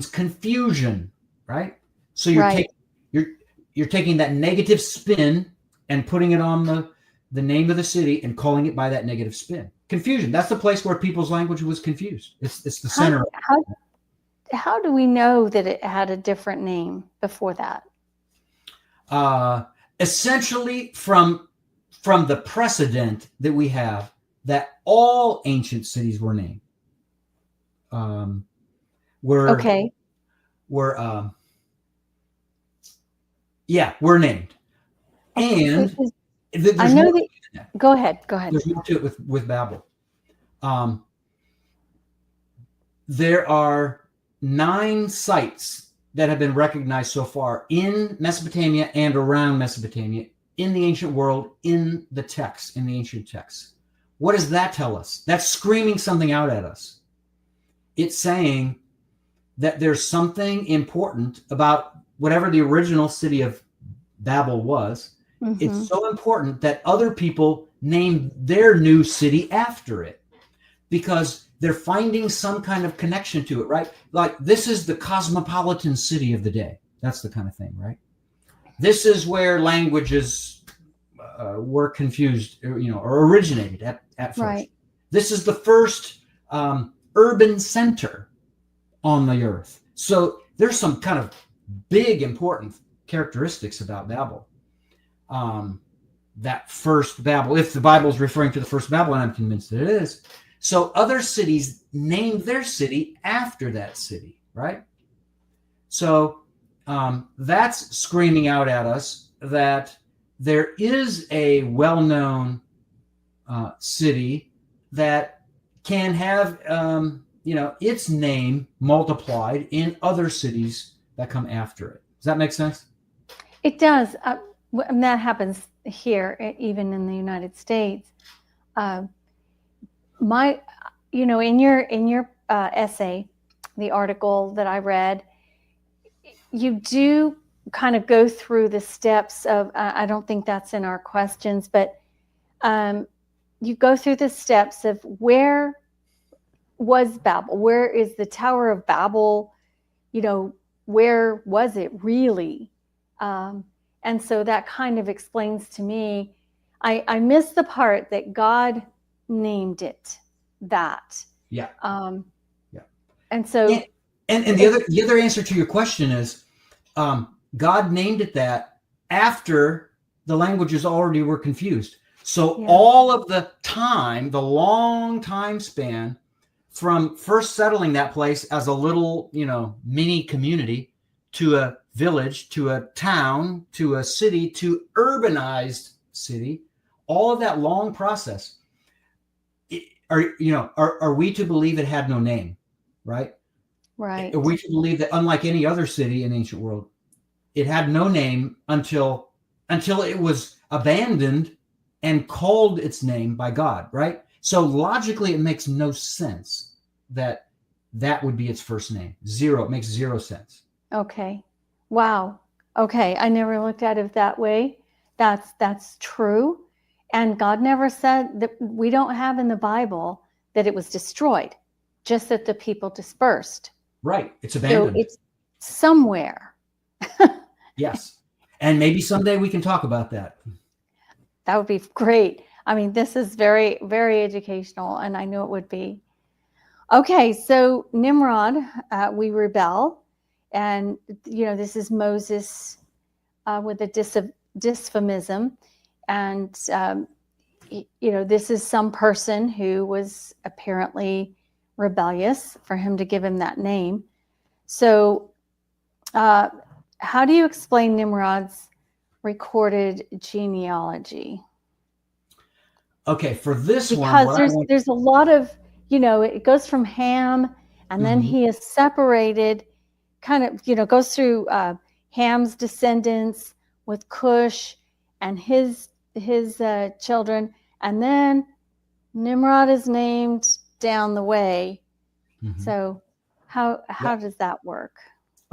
confusion, right? So you're taking that negative spin and putting it on the name of the city and calling it by that negative spin. Confusion. That's the place where people's language was confused. It's the center. How do we know that it had a different name before that? Essentially from the precedent that we have that all ancient cities were named. We're named. And I know that. Go ahead. There's more to it with Babel. There are 9 sites that have been recognized so far in Mesopotamia and around Mesopotamia, in the ancient world, in the ancient texts. What does that tell us? That's screaming something out at us. It's saying that there's something important about whatever the original city of Babel was. It's so important that other people named their new city after it, because they're finding some kind of connection to it, right? Like, this is the cosmopolitan city of the day. That's the kind of thing, right? This is where languages were confused, or originated at first. Right. This is the first urban center on the earth. So there's some kind of big, important characteristics about Babel. That first Babel, if the Bible is referring to the first Babel, and I'm convinced that it is. So other cities named their city after that city, right? So that's screaming out at us that there is a well-known city that can have, its name multiplied in other cities that come after it. Does that make sense? It does. And that happens here, even in the United States. In your essay, the article that I read, you do kind of go through the steps of, I don't think that's in our questions, but you go through the steps of where was Babel? Where is the Tower of Babel? Where was it really? And so that kind of explains to me, I missed the part that God named it that. Yeah. Yeah. And so. And the other answer to your question is, God named it that after the languages already were confused. So all of the long time span from first settling that place as a little, mini community to a village, to a town, to a city, to urbanized city, all of that long process, are we to believe it had no name, right? Right. Are we to believe that, unlike any other city in the ancient world, it had no name until it was abandoned and called its name by God, right? So logically, it makes no sense that would be its first name. Zero. It makes zero sense. Okay. Wow. Okay. I never looked at it that way. That's true. And God never said that. We don't have in the Bible that it was destroyed, just that the people dispersed. Right. It's abandoned. So it's somewhere. Yes. And maybe someday we can talk about that. That would be great. I mean, this is very, very educational, and I knew it would be. Okay, so Nimrod, we rebel, and this is Moses with a dysphomism, and this is some person who was apparently rebellious for him to give him that name. So, how do you explain Nimrod's recorded genealogy? Okay, for this because one, there's a lot of, it goes from Ham, and then he is separated, kind of, goes through Ham's descendants with Cush and his children, and then Nimrod is named down the way. So how does that work?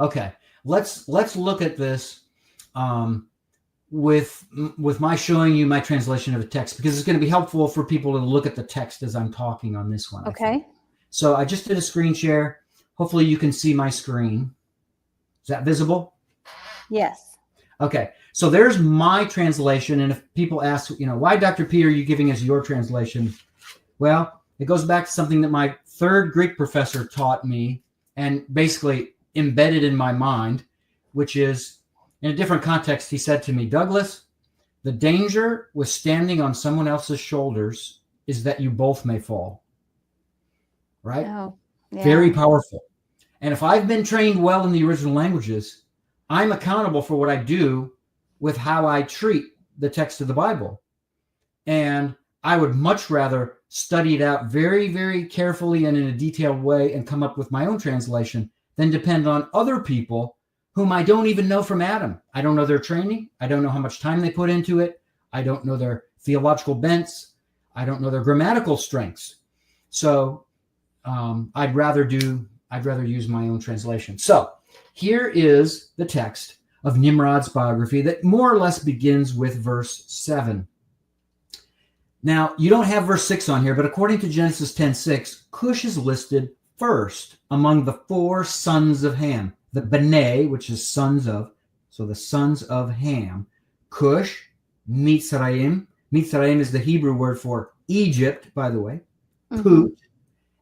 Okay, let's look at this with my showing you my translation of the text, because it's going to be helpful for people to look at the text as I'm talking on this one. Okay. So I just did a screen share. Hopefully you can see my screen. Is that visible? Yes. Okay. So there's my translation. And if people ask, why, Dr. P, are you giving us your translation? Well, it goes back to something that my third Greek professor taught me and basically embedded in my mind, which is, in a different context, he said to me, Douglas, the danger with standing on someone else's shoulders is that you both may fall. Right? Oh, yeah. Very powerful. And if I've been trained well in the original languages, I'm accountable for what I do with how I treat the text of the Bible. And I would much rather study it out very, very carefully and in a detailed way and come up with my own translation than depend on other people whom I don't even know from Adam. I don't know their training. I don't know how much time they put into it. I don't know their theological bents. I don't know their grammatical strengths. So I'd rather use my own translation. So here is the text of Nimrod's biography that more or less begins with verse 7. Now, you don't have verse 6 on here, but according to Genesis 10:6, Cush is listed first among the 4 sons of Ham. The B'nai, which is sons of, so the sons of Ham. Cush, Mitzrayim. Mitzrayim is the Hebrew word for Egypt, by the way. Put,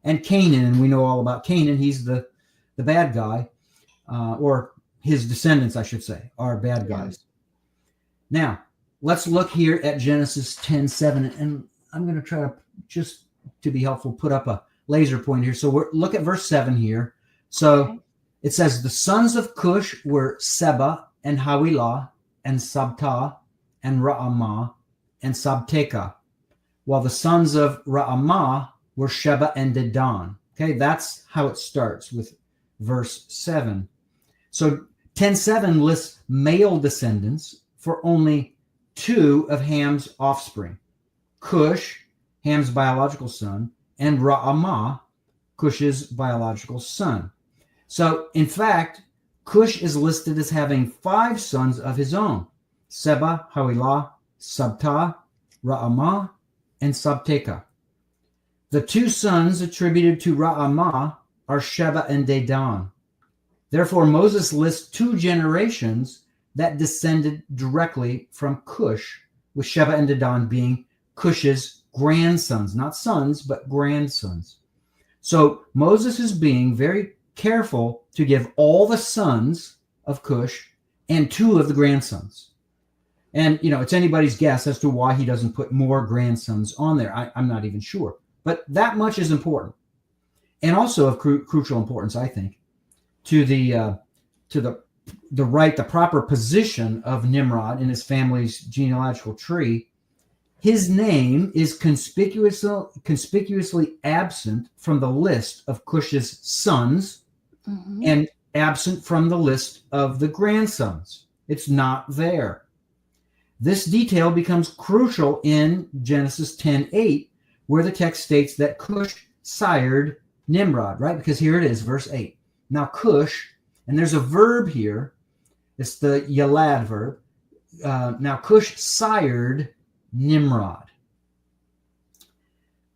and Canaan. And we know all about Canaan. He's the bad guy, or his descendants, I should say, are bad guys. Now, let's look here at Genesis 10:7, and I'm going to try to, just to be helpful, put up a laser point here. So look at verse 7 here. So it says, the sons of Cush were Seba and Hawilah and Sabta and Ra'amah and Sabteka, while the sons of Ra'amah were Sheba and Dedan. Okay, that's how it starts with verse 7. So 10:7 lists male descendants for only 2 of Ham's offspring, Cush, Ham's biological son, and Ra'amah, Cush's biological son. So, in fact, Cush is listed as having 5 sons of his own, Seba, Hawilah, Sabta, Ra'amah, and Sabteka. The 2 sons attributed to Ra'amah are Sheba and Dedan. Therefore, Moses lists 2 generations that descended directly from Cush, with Sheba and Dedan being Cush's grandsons, not sons, but grandsons. So Moses is being very careful to give all the sons of Cush and 2 of the grandsons. And, it's anybody's guess as to why he doesn't put more grandsons on there. I'm not even sure. But that much is important. And also of crucial importance, I think, to the proper position of Nimrod in his family's genealogical tree. His name is conspicuously absent from the list of Cush's sons and absent from the list of the grandsons. It's not there. This detail becomes crucial in Genesis 10:8, where the text states that Cush sired Nimrod, right? Because here it is, verse 8. Now Cush, and there's a verb here, it's the Yalad verb. Now Cush sired Nimrod.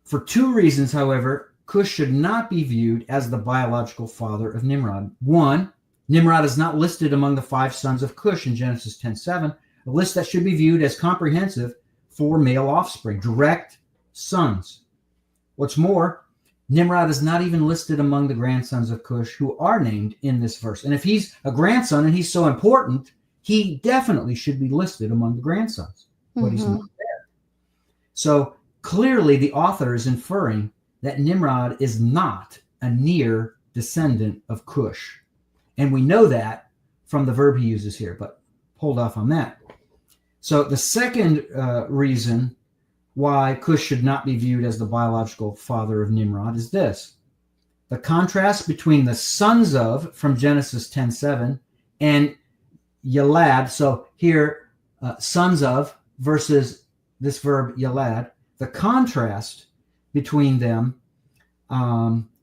For 2 reasons, however, Cush should not be viewed as the biological father of Nimrod. 1, Nimrod is not listed among the 5 sons of Cush in Genesis 10:7, a list that should be viewed as comprehensive for male offspring, direct sons. What's more, Nimrod is not even listed among the grandsons of Cush who are named in this verse. And if he's a grandson and he's so important, he definitely should be listed among the grandsons, but he's not there. So clearly the author is inferring that Nimrod is not a near descendant of Cush. And we know that from the verb he uses here, but hold off on that. So the second reason why Cush should not be viewed as the biological father of Nimrod is this. The contrast between the sons of from Genesis 10:7 and Yalad, so here sons of versus this verb Yalad, the contrast between them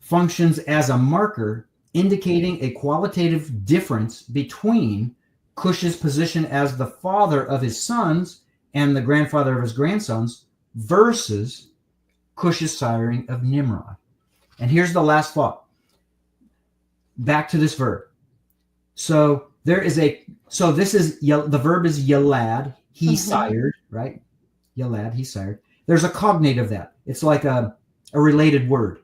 functions as a marker indicating a qualitative difference between Cush's position as the father of his sons and the grandfather of his grandsons versus Cush's siring of Nimrod. And here's the last thought. Back to this verb. So the verb is Yalad, he sired, right? Yalad, he sired. There's a cognate of that. It's like a related word.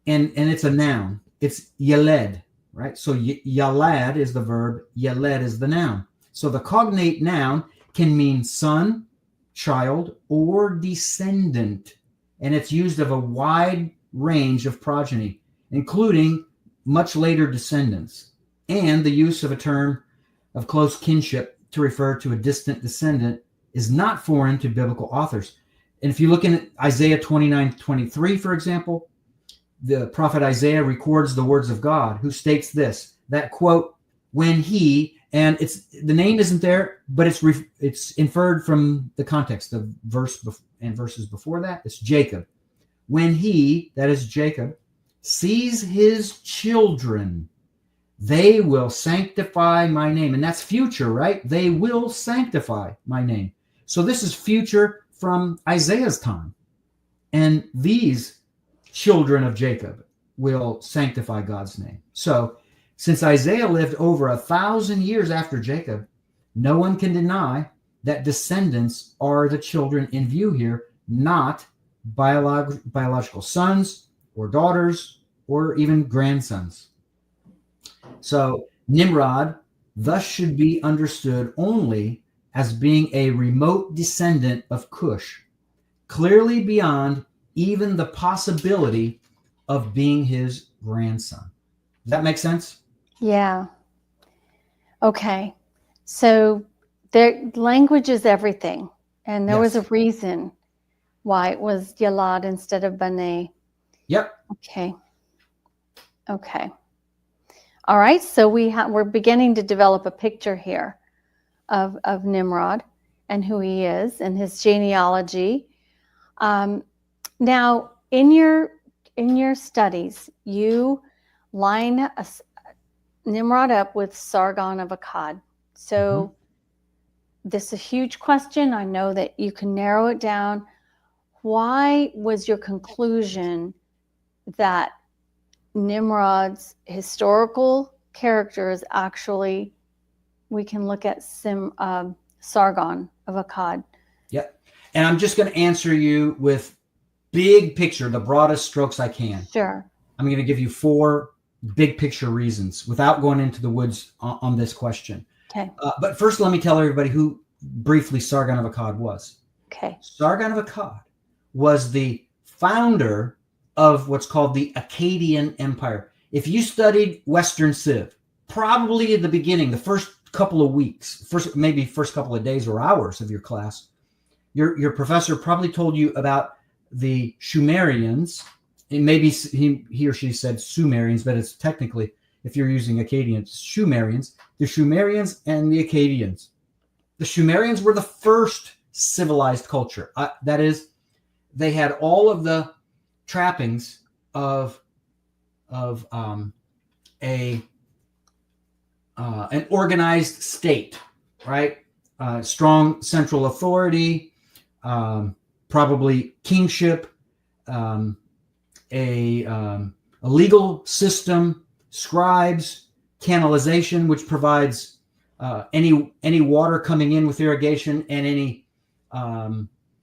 And it's a noun. It's Yaled, right? So Yalad is the verb, Yaled is the noun. So the cognate noun can mean son, child, or descendant. And it's used of a wide range of progeny, including much later descendants. And the use of a term of close kinship to refer to a distant descendant is not foreign to biblical authors. And if you look in Isaiah 29:23, for example, the prophet Isaiah records the words of God, who states this, that quote, when he, and the name isn't there, but it's inferred from the context of verses before that. It's Jacob. When he, that is Jacob, sees his children, they will sanctify my name. And that's future, right? They will sanctify my name. So this is future from Isaiah's time. And these children of Jacob will sanctify God's name. So since Isaiah lived over 1,000 years after Jacob, no one can deny that descendants are the children in view here, not biological sons or daughters or even grandsons. So Nimrod thus should be understood only as being a remote descendant of Cush, clearly beyond even the possibility of being his grandson. Does that make sense? Yeah. Okay. So their language is everything. And there was a reason why it was Yalad instead of Bane. Yep. Okay. All right. So we're beginning to develop a picture here of Nimrod and who he is and his genealogy. Now, in your studies, you line Nimrod up with Sargon of Akkad. So this is a huge question. I know that you can narrow it down. Why was your conclusion that Nimrod's historical character is actually, we can look at Sargon of Akkad? Yep. And I'm just going to answer you with big picture, the broadest strokes I can. Sure. I'm going to give you 4 big picture reasons without going into the woods on this question. Okay. But first, let me tell everybody who briefly Sargon of Akkad was. Okay. Sargon of Akkad was the founder of what's called the Akkadian Empire. If you studied Western Civ, probably at the beginning, the first couple of weeks, first couple of days or hours of your class, your professor probably told you about the Sumerians. And maybe he or she said Sumerians, but it's technically, if you're using Akkadian, it's Sumerians, the Sumerians and the Akkadians. The Sumerians were the first civilized culture. That is, they had all of the trappings of an organized state, right? Strong central authority, probably kingship, a legal system, scribes, canalization, which provides any water coming in with irrigation and any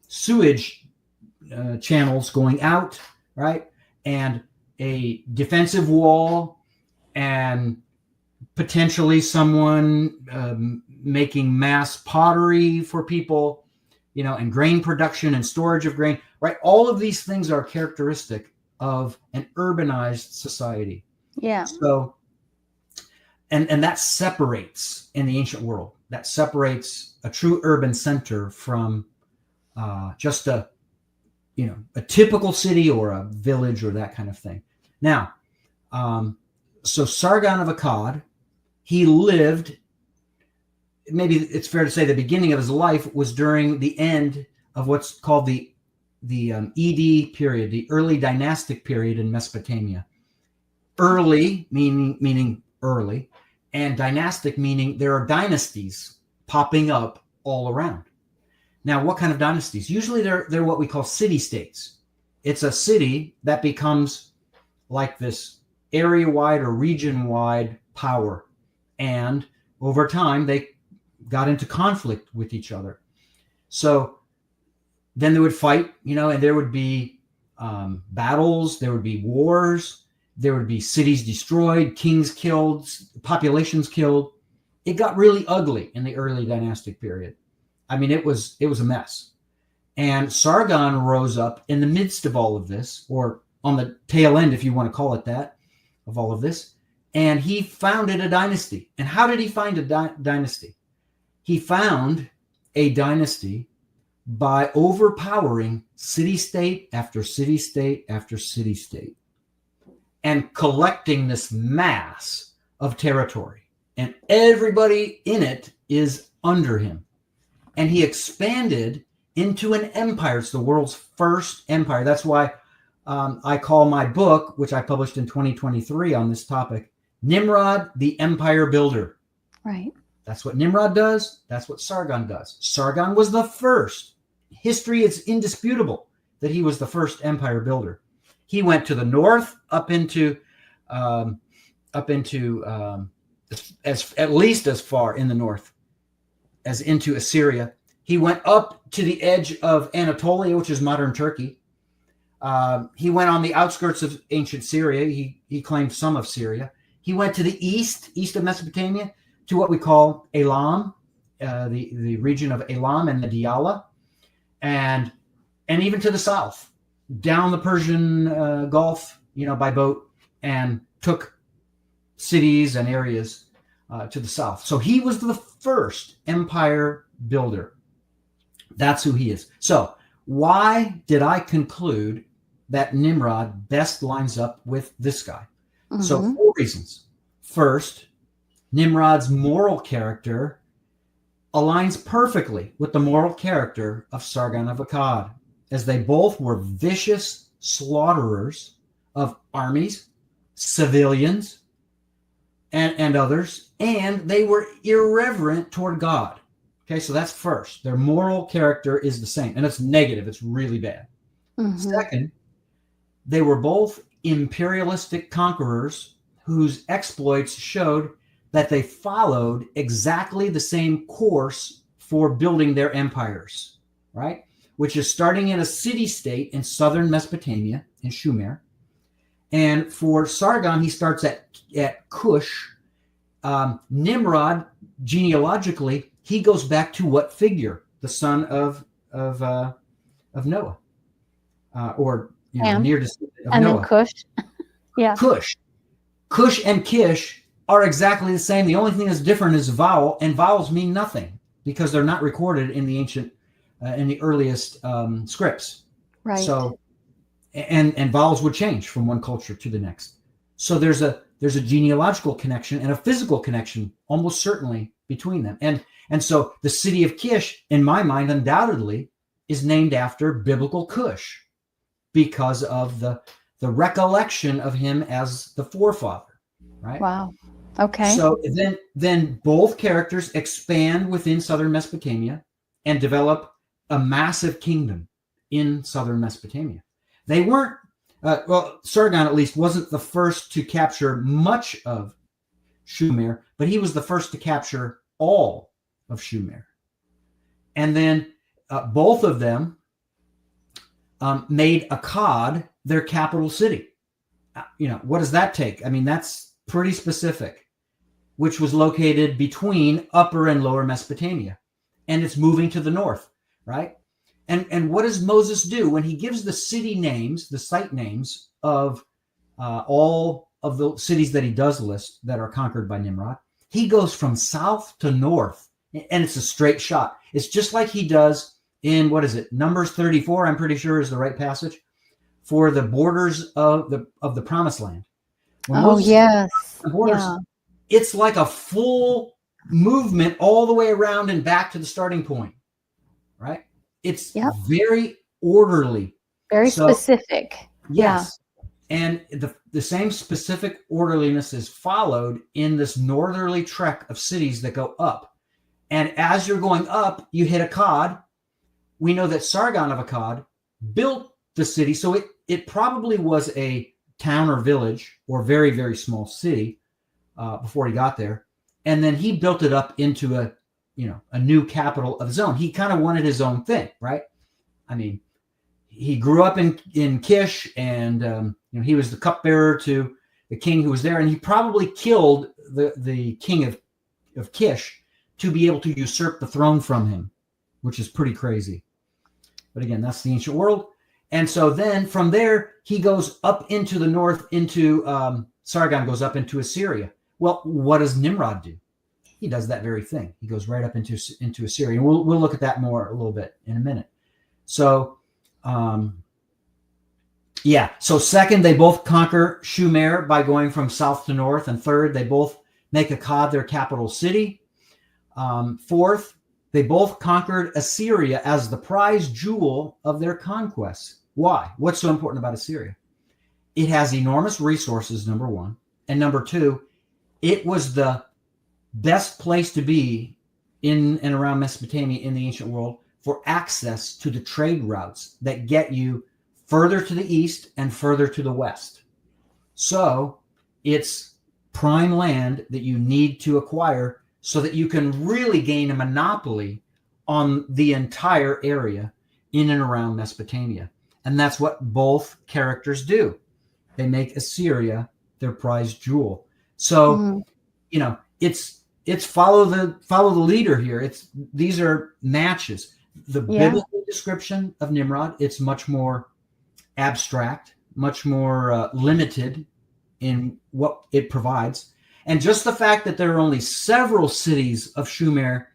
sewage channels going out, right? And a defensive wall, and potentially someone making mass pottery for people, and grain production and storage of grain, right? All of these things are characteristic of an urbanized society. Yeah. So, and that separates in the ancient world, that separates a true urban center from just a typical city or a village or that kind of thing. Now, so Sargon of Akkad, he lived, maybe it's fair to say the beginning of his life was during the end of what's called the ED period, the early dynastic period in Mesopotamia. Early meaning early, and dynastic meaning there are dynasties popping up all around. Now, what kind of dynasties? Usually they're what we call city-states. It's a city that becomes like this area-wide or region-wide power. And over time, they got into conflict with each other. So then they would fight, and there would be battles, there would be wars, there would be cities destroyed, kings killed, populations killed. It got really ugly in the early dynastic period. I mean, it was a mess. And Sargon rose up in the midst of all of this, or on the tail end, if you want to call it that, of all of this. And he founded a dynasty. And how did he find a dynasty? He found a dynasty by overpowering city-state after city-state after city-state and collecting this mass of territory. And everybody in it is under him. And he expanded into an empire. It's the world's first empire. That's why I call my book, which I published in 2023 on this topic, Nimrod, the Empire Builder. Right. That's what Nimrod does. That's what Sargon does. Sargon was the first history is indisputable that he was the first empire builder. He went to the north, up into as at least as far in the north as into Assyria. He went up to the edge of Anatolia, which is modern Turkey. He went on the outskirts of ancient Syria. He claimed some of Syria. He went to the east of Mesopotamia, to what we call Elam, the region of Elam and the Diyala, and even to the south, down the Persian Gulf, by boat, and took cities and areas to the south. So he was the first empire builder. That's who he is. So why did I conclude that Nimrod best lines up with this guy? Mm-hmm. So 4 reasons. First, Nimrod's moral character aligns perfectly with the moral character of Sargon of Akkad, as they both were vicious slaughterers of armies, civilians, and others, and they were irreverent toward God. Okay, so that's first. Their moral character is the same, and it's negative. It's really bad. Mm-hmm. Second, they were both imperialistic conquerors whose exploits showed that they followed exactly the same course for building their empires, right? Which is starting in a city-state in southern Mesopotamia, in Shumer. And for Sargon, he starts at Cush. Nimrod, genealogically, he goes back to what figure? The son of Noah, near descendant of and Noah. Then Cush. Yeah. Cush and Kish are exactly the same. The only thing that's different is vowel, and vowels mean nothing because they're not recorded in the ancient, in the earliest scripts. Right. So, and vowels would change from one culture to the next. So there's a genealogical connection and a physical connection, almost certainly, between them. And so the city of Kish, in my mind, undoubtedly, is named after biblical Cush because of the recollection of him as the forefather, right? Wow. Okay. So then both characters expand within southern Mesopotamia and develop a massive kingdom in southern Mesopotamia. They weren't, Sargon at least wasn't the first to capture much of Shumer, but he was the first to capture all of Shumer. And then both of them made Akkad their capital city. What does that take? I mean, that's pretty specific, which was located between upper and lower Mesopotamia. And it's moving to the north, right? And what does Moses do when he gives the city names, the site names of all of the cities that he does list that are conquered by Nimrod? He goes from south to north, and it's a straight shot. It's just like he does in, Numbers 34, I'm pretty sure is the right passage, for the borders of the Promised Land. Yes. Borders, yeah. It's like a full movement all the way around and back to the starting point, right? It's very orderly. Very specific. Yes. Yeah. And the same specific orderliness is followed in this northerly trek of cities that go up. And as you're going up, you hit Akkad. We know that Sargon of Akkad built the city. So it probably was a town or village or very, very small city before he got there. And then he built it up into a new capital of his own. He kind of wanted his own thing, right? I mean, he grew up in Kish, and he was the cupbearer to the king who was there, and he probably killed the king of Kish to be able to usurp the throne from him, which is pretty crazy. But again, that's the ancient world. And so then from there, he goes up into the north, Sargon goes up into Assyria. Well, what does Nimrod do? He does that very thing. He goes right up into Assyria. And we'll look at that more a little bit in a minute. So, So second, they both conquer Shumer by going from south to north. And third, they both make Akkad their capital city. Fourth, they both conquered Assyria as the prize jewel of their conquests. Why? What's so important about Assyria? It has enormous resources, number one. And number two, it was the best place to be in and around Mesopotamia in the ancient world for access to the trade routes that get you further to the east and further to the west. So it's prime land that you need to acquire so that you can really gain a monopoly on the entire area in and around Mesopotamia. And that's what both characters do. They make Assyria their prized jewel. So, it's follow the leader here. These are matches. The biblical description of Nimrod, it's much more abstract, much more limited in what it provides. And just the fact that there are only several cities of Shumer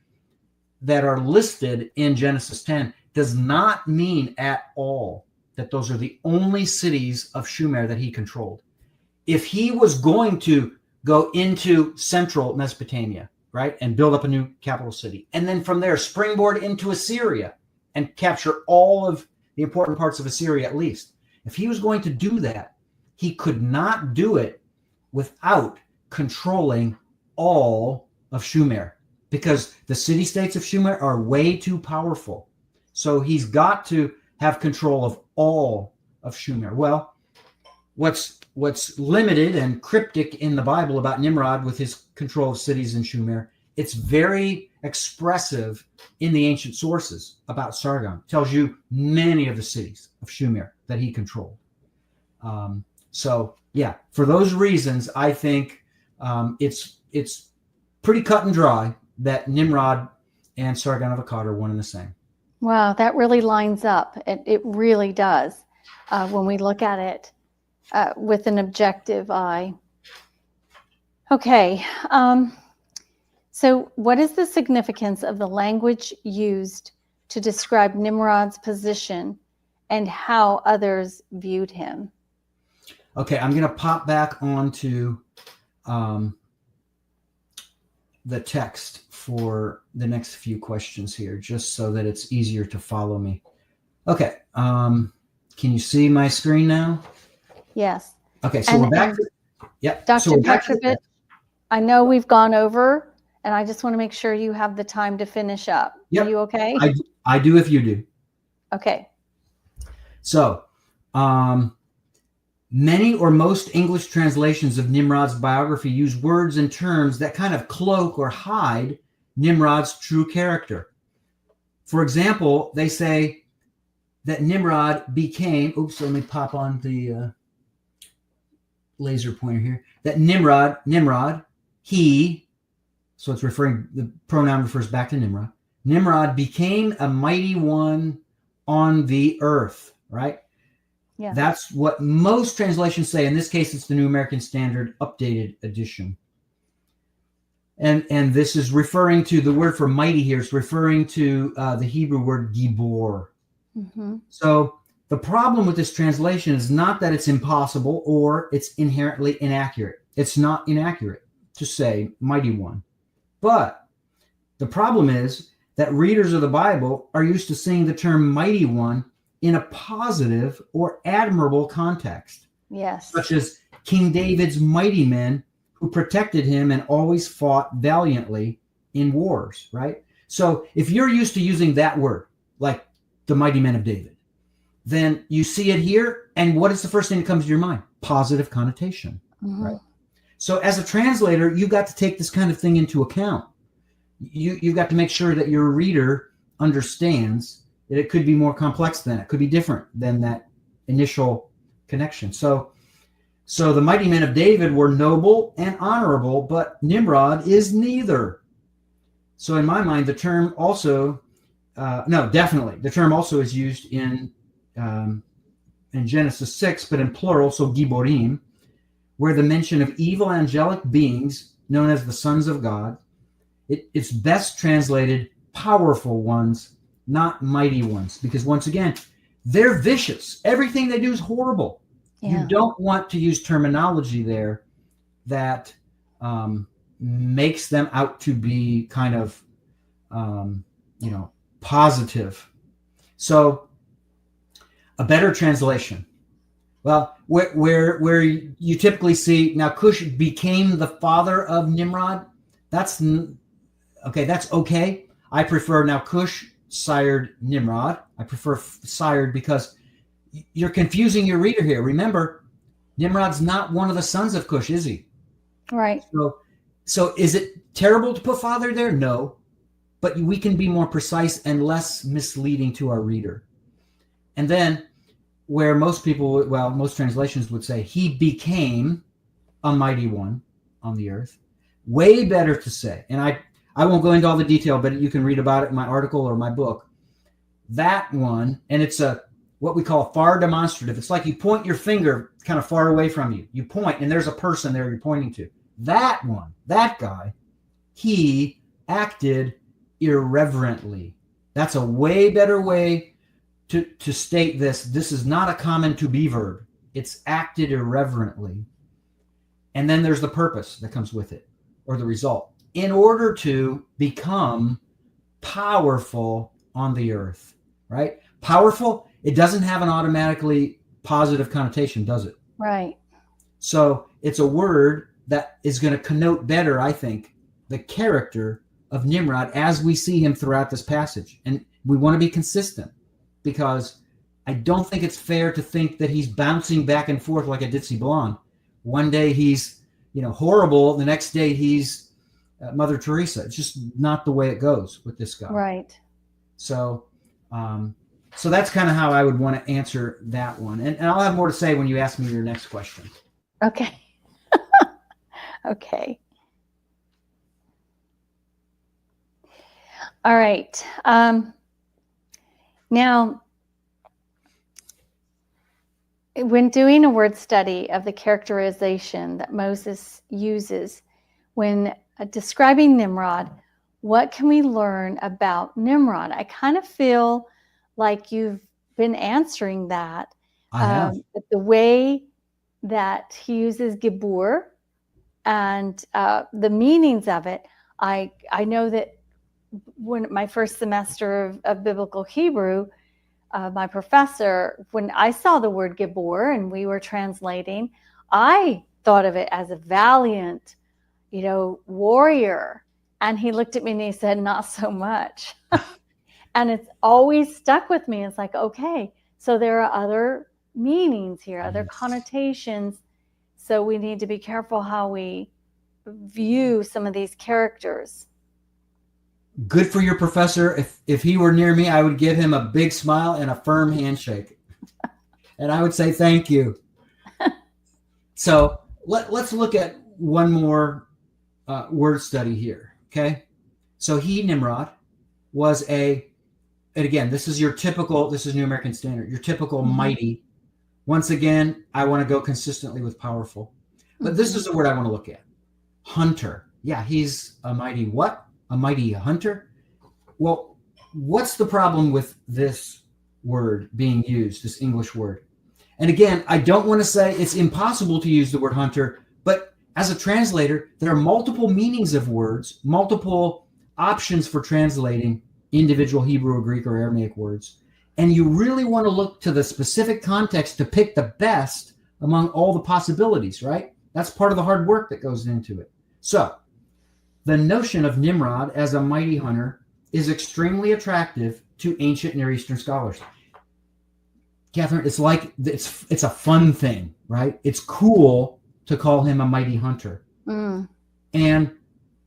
that are listed in Genesis 10 does not mean at all that those are the only cities of Shumer that he controlled. If he was going to go into central Mesopotamia, right, and build up a new capital city, and then from there springboard into Assyria and capture all of the important parts of Assyria at least, if he was going to do that, he could not do it without controlling all of Shumer, because the city-states of Shumer are way too powerful. So he's got to have control of all of Shumer. Well, what's limited and cryptic in the Bible about Nimrod with his control of cities in Shumer, it's very expressive in the ancient sources about Sargon. It tells you many of the cities of Shumer that he controlled. For those reasons, I think it's pretty cut and dry that Nimrod and Sargon of Akkad are one and the same. Wow, that really lines up. It really does when we look at it with an objective eye. Okay, so what is the significance of the language used to describe Nimrod's position and how others viewed him? Okay, I'm going to pop back onto the text for the next few questions here, just so that it's easier to follow me. Okay, can you see my screen now? Yes. Okay, so we're back. Dr. So Petrovich, I know we've gone over, and I just want to make sure you have the time to finish up. Yep. Are you okay? I do if you do. Okay. So, many or most English translations of Nimrod's biography use words and terms that kind of cloak or hide Nimrod's true character. For example, they say that Nimrod became, let me pop on the laser pointer here, that Nimrod, he, so it's referring, the pronoun refers back to Nimrod. Nimrod became a mighty one on the earth, right? Yeah. That's what most translations say. In this case, it's the New American Standard Updated Edition. And this is referring to the word for mighty here. It's referring to the Hebrew word gibor. Mm-hmm. So the problem with this translation is not that it's impossible or it's inherently inaccurate. It's not inaccurate to say mighty one. But the problem is that readers of the Bible are used to seeing the term mighty one in a positive or admirable context. Yes. Such as King David's mighty men who protected him and always fought valiantly in wars, right? So if you're used to using that word, like the mighty men of David, then you see it here, and what is the first thing that comes to your mind? Positive connotation, right? So as a translator, you've got to take this kind of thing into account. You've got to make sure that your reader understands that it could be more complex than that. It could be different than that initial connection. So the mighty men of David were noble and honorable, but Nimrod is neither. So in my mind, the term also, the term also is used in Genesis 6, but in plural, so giborim, where the mention of evil angelic beings known as the sons of God, it's best translated powerful ones, not mighty ones, because once again, they're vicious. Everything they do is horrible. Yeah. You don't want to use terminology there that makes them out to be kind of, positive. So a better translation. Well, where you typically see, now Cush became the father of Nimrod. That's okay. I prefer now Cush sired Nimrod. I prefer sired because you're confusing your reader here. Remember, Nimrod's not one of the sons of Cush, is he? Right. So is it terrible to put father there? No, but we can be more precise and less misleading to our reader. And then where most translations would say he became a mighty one on the earth. Way better to say, and I won't go into all the detail, but you can read about it in my article or my book. That one, and it's what we call far demonstrative. It's like you point your finger kind of far away from you. You point, and there's a person there you're pointing to. That one, that guy, he acted irreverently. That's a way better way to state this. This is not a common to be verb. It's acted irreverently. And then there's the purpose that comes with it, or the result. In order to become powerful on the earth, right? Powerful, it doesn't have an automatically positive connotation, does it? Right. So it's a word that is going to connote better, I think, the character of Nimrod as we see him throughout this passage. And we want to be consistent, because I don't think it's fair to think that he's bouncing back and forth like a ditzy blonde. One day he's, horrible. The next day he's Mother Teresa. It's just not the way it goes with this guy. Right. So that's kind of how I would want to answer that one. And I'll have more to say when you ask me your next question. Okay. Okay. All right. Now, when doing a word study of the characterization that Moses uses when describing Nimrod, what can we learn about Nimrod? I kind of feel like you've been answering that. I have. The way that he uses Gibur and the meanings of it. I know that when my first semester of biblical Hebrew, my professor, when I saw the word Gibor and we were translating, I thought of it as a valiant, warrior. And he looked at me and he said, not so much. And it's always stuck with me. It's like, okay, so there are other meanings here, other connotations. So we need to be careful how we view some of these characters. Good for your professor. If he were near me, I would give him a big smile and a firm handshake. And I would say, thank you. So let's look at one more word study here. Okay. So Nimrod, was and again, this is New American Standard, your typical mighty. Once again, I want to go consistently with powerful. But this is the word I want to look at. Hunter. Yeah, he's a mighty what? A mighty hunter? Well, what's the problem with this word being used, this English word? And again, I don't want to say it's impossible to use the word hunter, but as a translator, there are multiple meanings of words, multiple options for translating individual Hebrew or Greek or Aramaic words. And you really want to look to the specific context to pick the best among all the possibilities, right? That's part of the hard work that goes into it. So, the notion of Nimrod as a mighty hunter is extremely attractive to ancient Near Eastern scholars. Catherine, it's like it's a fun thing, right? It's cool to call him a mighty hunter. And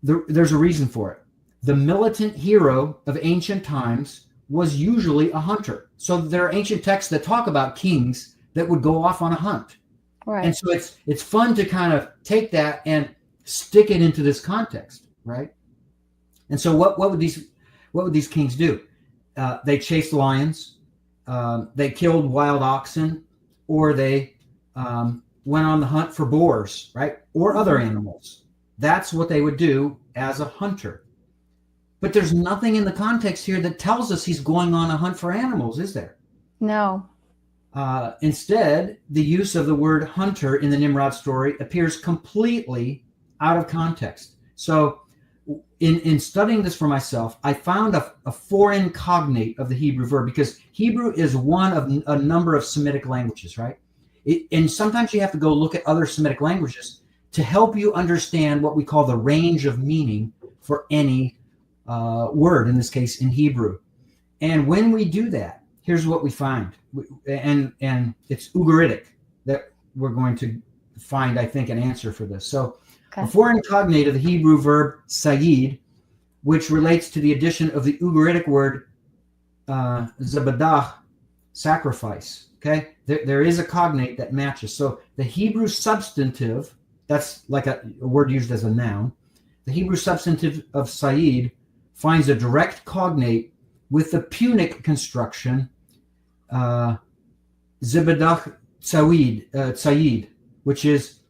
there's a reason for it. The militant hero of ancient times was usually a hunter. So there are ancient texts that talk about kings that would go off on a hunt. Right. And so it's fun to kind of take that and stick it into this context. Right. And so what would these kings do? They chased lions, they killed wild oxen, or they went on the hunt for boars, right? Or other animals. That's what they would do as a hunter. But there's nothing in the context here that tells us he's going on a hunt for animals, is there? No. Instead, the use of the word hunter in the Nimrod story appears completely out of context. So in studying this for myself, I found a foreign cognate of the Hebrew verb, because Hebrew is one of a number of Semitic languages, right? And sometimes you have to go look at other Semitic languages to help you understand what we call the range of meaning for any word, in this case in Hebrew. And when we do that, here's what we find. And it's Ugaritic that we're going to find, I think, an answer for this. So Okay. a foreign cognate of the Hebrew verb sayid, which relates to the addition of the Ugaritic word zabadah, sacrifice. Okay, there is a cognate that matches. So the Hebrew substantive, that's like a word used as a noun. The Hebrew substantive of sayid finds a direct cognate with the Punic construction zabadah sayid, which is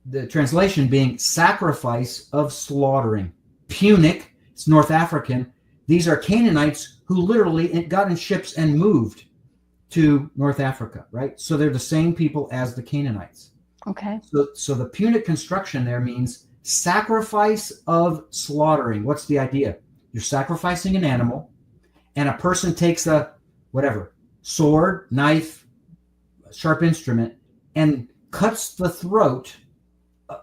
the translation being sacrifice of slaughtering. Punic, it's North African. These are Canaanites who literally got in ships and moved to North Africa, right? So they're the same people as the Canaanites. Okay. So the Punic construction there means sacrifice of slaughtering. What's the idea? You're sacrificing an animal, and a person takes a whatever, sword, knife, sharp instrument, and cuts the throat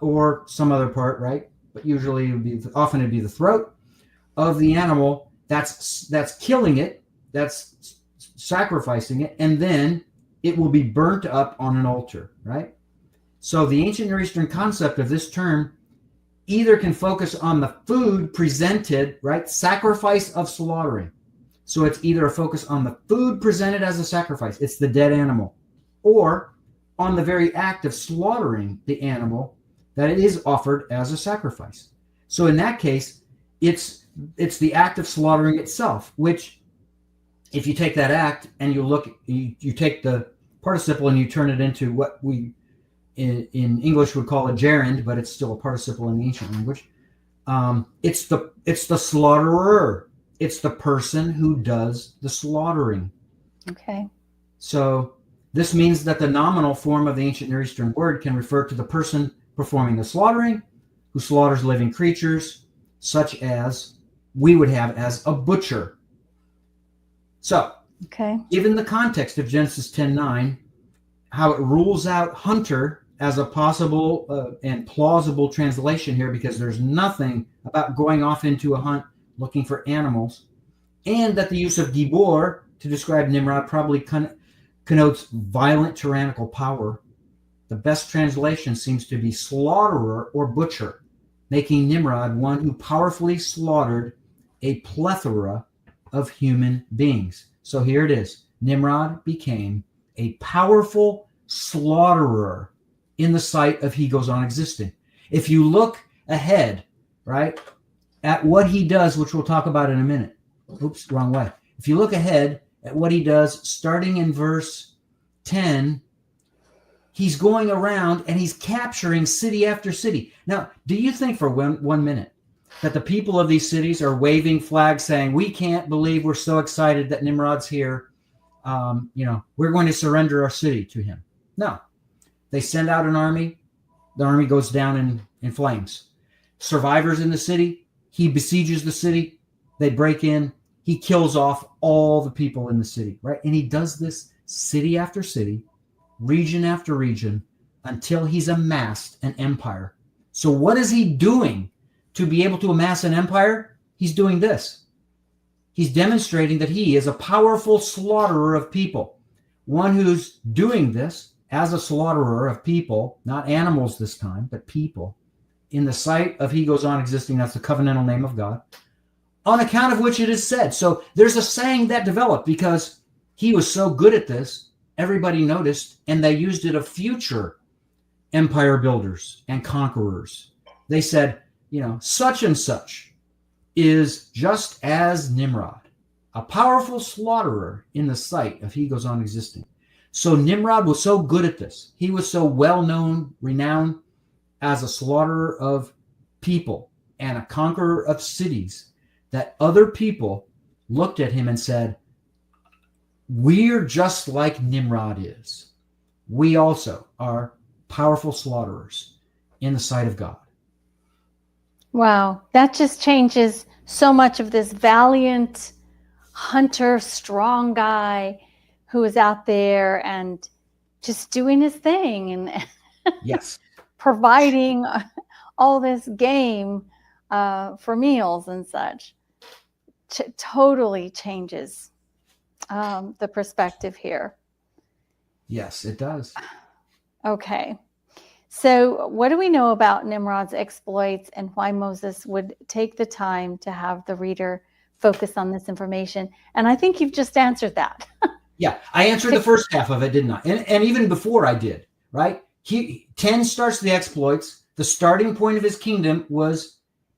or some other part, right? But usually often it'd be the throat of the animal that's killing it, that's sacrificing it, and then it will be burnt up on an altar, right? So the ancient Near Eastern concept of this term either can focus on the food presented, right? Sacrifice of slaughtering. So it's either a focus on the food presented as a sacrifice, it's the dead animal, or on the very act of slaughtering the animal that it is offered as a sacrifice. So in that case, it's the act of slaughtering itself, which if you take that act and you take the participle and you turn it into what we in English would call a gerund, but it's still a participle in the ancient language. It's the slaughterer. It's the person who does the slaughtering. Okay. So this means that the nominal form of the ancient Near Eastern word can refer to the person performing the slaughtering, who slaughters living creatures, such as we would have as a butcher. So, okay, given the context of Genesis 10:9, how it rules out hunter as a possible and plausible translation here, because there's nothing about going off into a hunt looking for animals, and that the use of Gibor to describe Nimrod probably connotes violent tyrannical power, the best translation seems to be slaughterer or butcher, making Nimrod one who powerfully slaughtered a plethora of human beings. So here it is. Nimrod became a powerful slaughterer in the sight of he goes on existing. If you look ahead, right, at what he does, which we'll talk about in a minute. Oops, wrong way. If you look ahead at what he does, starting in verse 10, he's going around and he's capturing city after city. Now, do you think for one minute that the people of these cities are waving flags saying, we can't believe we're so excited that Nimrod's here. We're going to surrender our city to him. No. They send out an army. The army goes down in flames. Survivors in the city, he besieges the city. They break in. He kills off all the people in the city, right? And he does this city after city, region after region, until he's amassed an empire. So what is he doing to be able to amass an empire? He's doing this. He's demonstrating that he is a powerful slaughterer of people, one who's doing this as a slaughterer of people, not animals this time, but people, in the sight of he goes on existing. That's the covenantal name of God, on account of which it is said. So there's a saying that developed because he was so good at this, everybody noticed, and they used it of future empire builders and conquerors. They said, such and such is just as Nimrod, a powerful slaughterer in the sight of he goes on existing. So Nimrod was so good at this. He was so well-known, renowned as a slaughterer of people and a conqueror of cities that other people looked at him and said, we're just like Nimrod is. We also are powerful slaughterers in the sight of God. Wow, that just changes so much of this valiant hunter, strong guy who is out there and just doing his thing and yes, providing all this game for meals and such. Totally changes the perspective here. Yes, it does. Okay. So what do we know about Nimrod's exploits and why Moses would take the time to have the reader focus on this information? And I think you've just answered that. Yeah, I answered the first half of it, didn't I? And even before I did, right? 10 starts the exploits. The starting point of his kingdom was,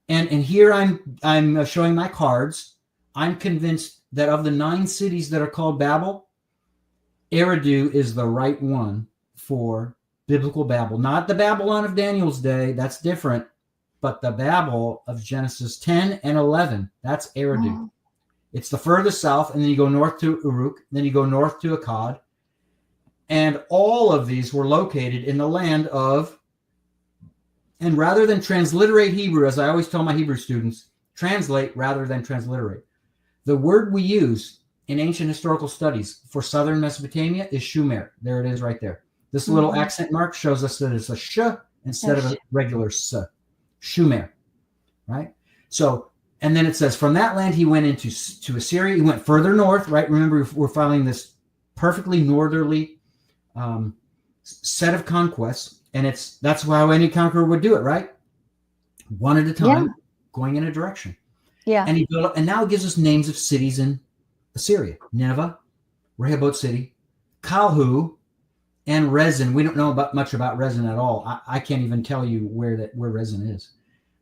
and here I'm showing my cards. I'm convinced that of the 9 cities that are called Babel, Eridu is the right one for biblical Babel. Not the Babylon of Daniel's day, that's different, but the Babel of Genesis 10 and 11, that's Eridu. Oh. It's the furthest south, and then you go north to Uruk, then you go north to Akkad, and all of these were located in the land of, and rather than transliterate Hebrew, as I always tell my Hebrew students, translate rather than transliterate. The word we use in ancient historical studies for southern Mesopotamia is Shumer. There it is right there. This little accent mark shows us that it's a sh instead of a regular s. Shumer, right? So, and then it says, from that land he went into Assyria. He went further north, right? Remember, we're following this perfectly northerly set of conquests, and that's how any conqueror would do it, right? One at a time, going in a direction. Yeah. And he built up, and now it gives us names of cities in Assyria: Nineveh, Rehoboth City, Kalhu, and Rezin. We don't know much about Rezin at all. I can't even tell you where Rezin is.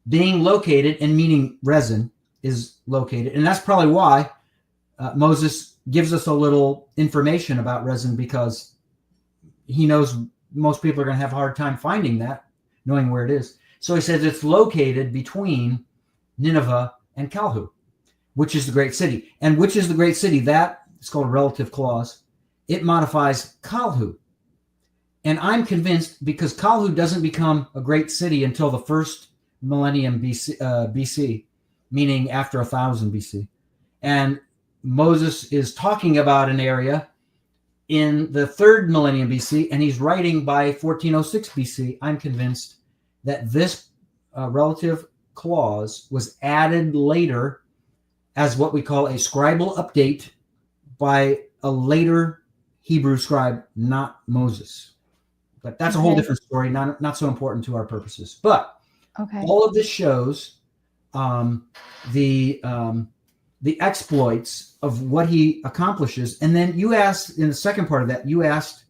Being located, and meaning Rezin is located. And that's probably why Moses gives us a little information about Rezin, because he knows most people are going to have a hard time finding that, knowing where it is. So he says it's located between Nineveh and Kalhu, which is the great city. And which is the great city? That is called a relative clause. It modifies Kalhu. And I'm convinced, because Kalhu doesn't become a great city until the first millennium BC, meaning after 1000 BC. And Moses is talking about an area in the 3rd millennium BC, and he's writing by 1406 BC. I'm convinced that this relative clause was added later as what we call a scribal update by a later Hebrew scribe, not Moses. But that's a whole different story, not so important to our purposes. But all of this shows the exploits of what he accomplishes. And then you asked, in the second part of that, you asked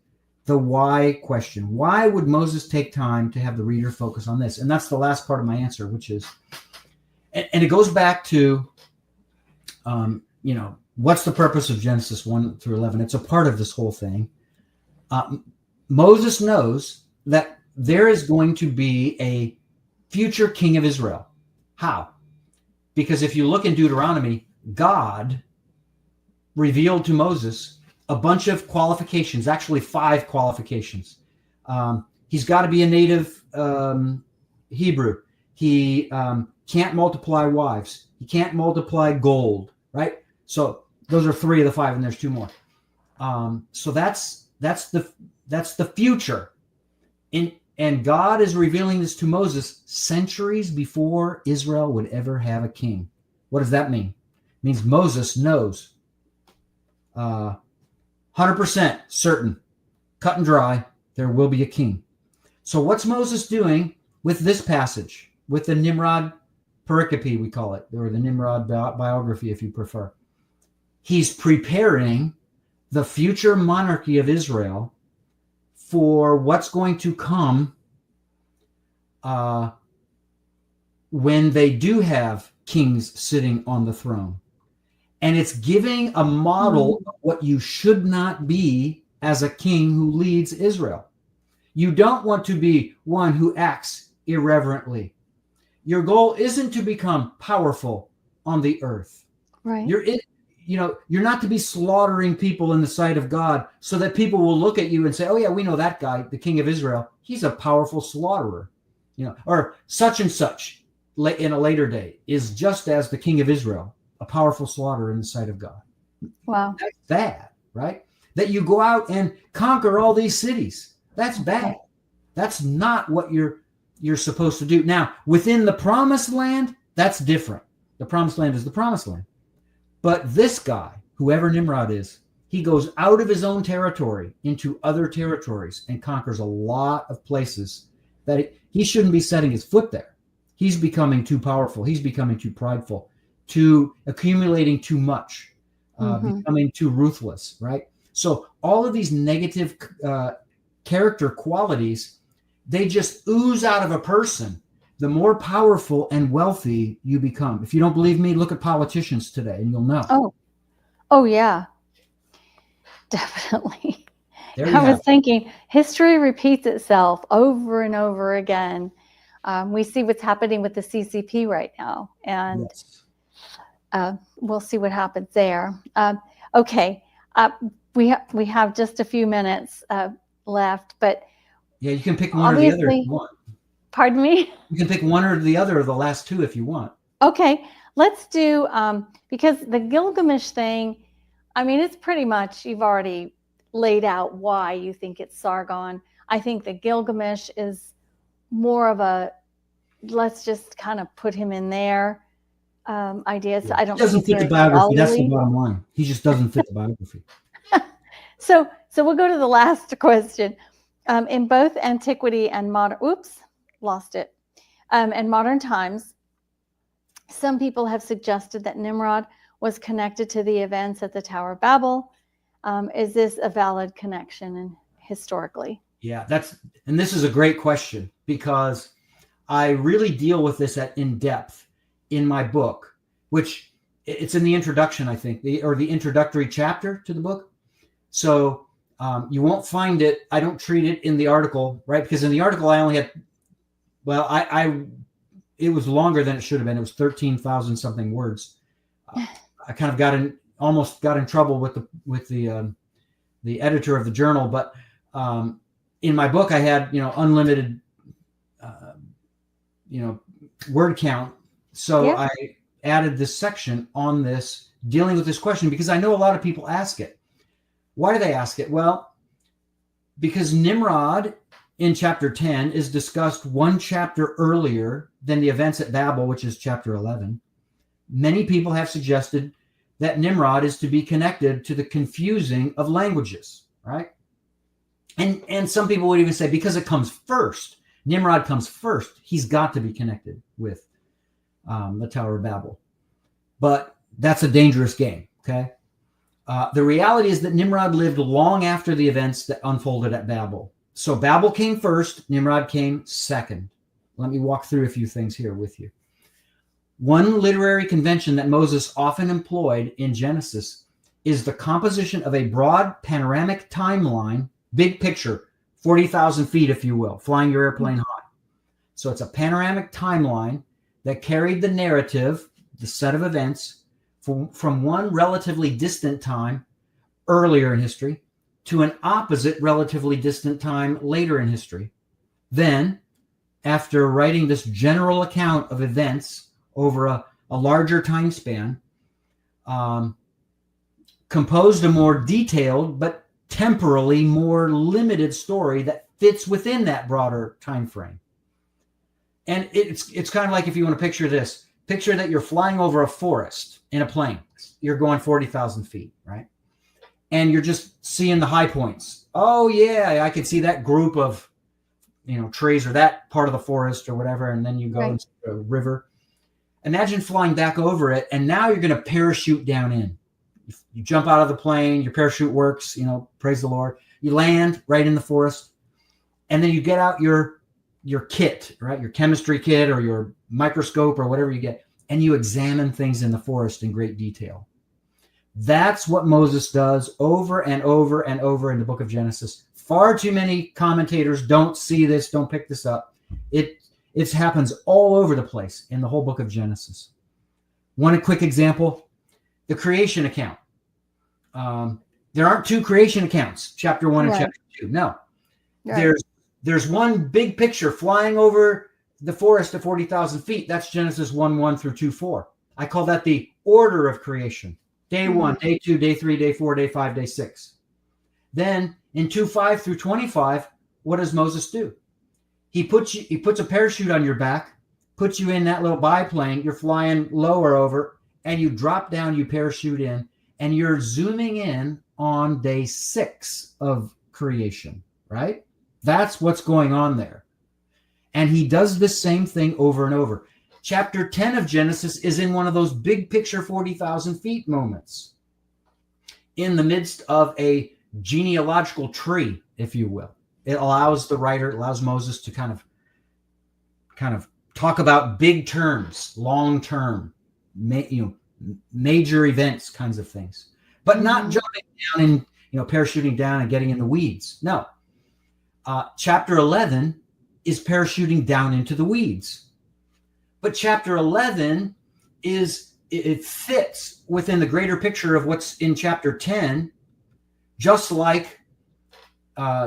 the why question. Why would Moses take time to have the reader focus on this? And that's the last part of my answer, which is, and it goes back to, what's the purpose of Genesis 1 through 11? It's a part of this whole thing. Moses knows that there is going to be a future king of Israel. How? Because if you look in Deuteronomy, God revealed to Moses a bunch of qualifications, actually 5 qualifications. He's got to be a native Hebrew. He can't multiply wives. He can't multiply gold, right? So those are 3 of the 5, and there's 2 more. So that's the future. And God is revealing this to Moses centuries before Israel would ever have a king. What does that mean? It means Moses knows 100% certain, cut and dry, there will be a king. So what's Moses doing with this passage, with the Nimrod pericope, we call it, or the Nimrod biography, if you prefer? He's preparing the future monarchy of Israel for what's going to come when they do have kings sitting on the throne. And it's giving a model of what you should not be as a king who leads Israel. You don't want to be one who acts irreverently. Your goal isn't to become powerful on the earth. Right. You're not to be slaughtering people in the sight of God so that people will look at you and say, oh yeah, we know that guy, the king of Israel. He's a powerful slaughterer, or such and such in a later day is just as the king of Israel, a powerful slaughterer in the sight of God. Wow. That's bad, right? That you go out and conquer all these cities. That's bad. That's not what you're supposed to do. Now, within the promised land, that's different. The promised land is the promised land. But this guy, whoever Nimrod is, he goes out of his own territory into other territories and conquers a lot of places that he shouldn't be setting his foot there. He's becoming too powerful. He's becoming too prideful, too accumulating too much, becoming too ruthless, right? So all of these negative character qualities, they just ooze out of a person the more powerful and wealthy you become. If you don't believe me, look at politicians today and you'll know. Oh yeah, definitely. I was thinking history repeats itself over and over again. We see what's happening with the CCP right now, and we'll see what happens there. Okay, we have just a few minutes left, but yeah, you can pick one or the other if you want. Pardon me? You can pick one or the other of the last two if you want. Okay, let's do, because the Gilgamesh thing, I mean, it's pretty much, you've already laid out why you think it's Sargon. I think the Gilgamesh is more of a, let's just kind of put him in there idea. So I don't. He doesn't fit the biography. That's the bottom line. He just doesn't fit the biography. So we'll go to the last question. In both antiquity and modern, and modern times, some people have suggested that Nimrod was connected to the events at the Tower of Babel. Is this a valid connection historically? Yeah, this is a great question, because I really deal with this in depth in my book, which it's in the introduction, I think, or the introductory chapter to the book. So you won't find it. I don't treat it in the article, right? Because in the article, I only had, it was longer than it should have been. It was 13,000 something words. I kind of almost got in trouble with the editor of the journal, but in my book I had unlimited word count, so I added this section on this, dealing with this question, because I know a lot of people ask it. Why do they ask it? Well, because Nimrod in chapter 10 is discussed one chapter earlier than the events at Babel, which is chapter 11. Many people have suggested that Nimrod is to be connected to the confusing of languages, right? And some people would even say, because it comes first, Nimrod comes first, he's got to be connected with the Tower of Babel. But that's a dangerous game, okay? The reality is that Nimrod lived long after the events that unfolded at Babel. So Babel came first, Nimrod came second. Let me walk through a few things here with you. One literary convention that Moses often employed in Genesis is the composition of a broad panoramic timeline, big picture, 40,000 feet, if you will, flying your airplane high. So it's a panoramic timeline that carried the narrative, the set of events, from one relatively distant time earlier in history to an opposite relatively distant time later in history. Then, after writing this general account of events over a larger time span, composed a more detailed but temporally more limited story that fits within that broader time frame. And it's kind of like, if you want to picture this, picture that you're flying over a forest in a plane. You're going 40,000 feet, right? And you're just seeing the high points. Oh yeah, I could see that group of trees or that part of the forest or whatever, and then you go into a river. Imagine flying back over it, and now you're going to parachute down in. You jump out of the plane, your parachute works, praise the Lord. You land right in the forest, and then you get out your kit, right? Your chemistry kit or your microscope or whatever you get, and you examine things in the forest in great detail. That's what Moses does over and over and over in the book of Genesis. Far too many commentators don't see this, don't pick this up. It happens all over the place in the whole book of Genesis. One quick example, the creation account. There aren't two creation accounts, chapter 1 and chapter 2. No. Right. There's one big picture flying over the forest at 40,000 feet. That's Genesis 1:1 through 2:4. I call that the order of creation. Day 1, day 2, day 3, day 4, day 5, day 6. Then in 2:5 through 25, what does Moses do? He puts a parachute on your back, puts you in that little biplane, you're flying lower over, and you drop down, you parachute in, and you're zooming in on day 6 of creation, right? That's what's going on there. And he does the same thing over and over. Chapter 10 of Genesis is in one of those big picture 40,000 feet moments, in the midst of a genealogical tree, if you will. It allows the writer, it allows Moses to kind of talk about big terms, long term, major events, kinds of things, but not jumping down and parachuting down and getting in the weeds. No. Chapter 11 is parachuting down into the weeds. But chapter 11 it fits within the greater picture of what's in chapter 10, just like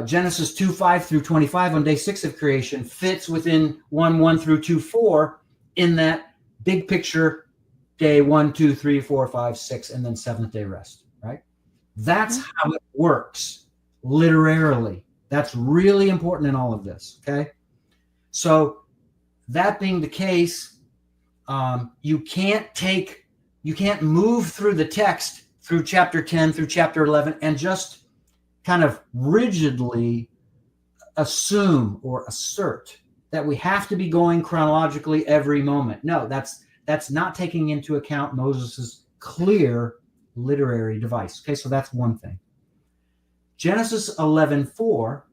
Genesis 2:5 through 25 on day 6 of creation fits within 1:1 through 2:4 in that big picture day 1, 2, 3, 4, 5, 6, and then 7th day rest, right? That's how it works literarily. That's really important in all of this, okay? So that being the case, you can't move through the text through chapter 10 through chapter 11 and just kind of rigidly assume or assert that we have to be going chronologically every moment. No, that's not taking into account Moses's clear literary device. Okay, so that's one thing. Genesis 11:4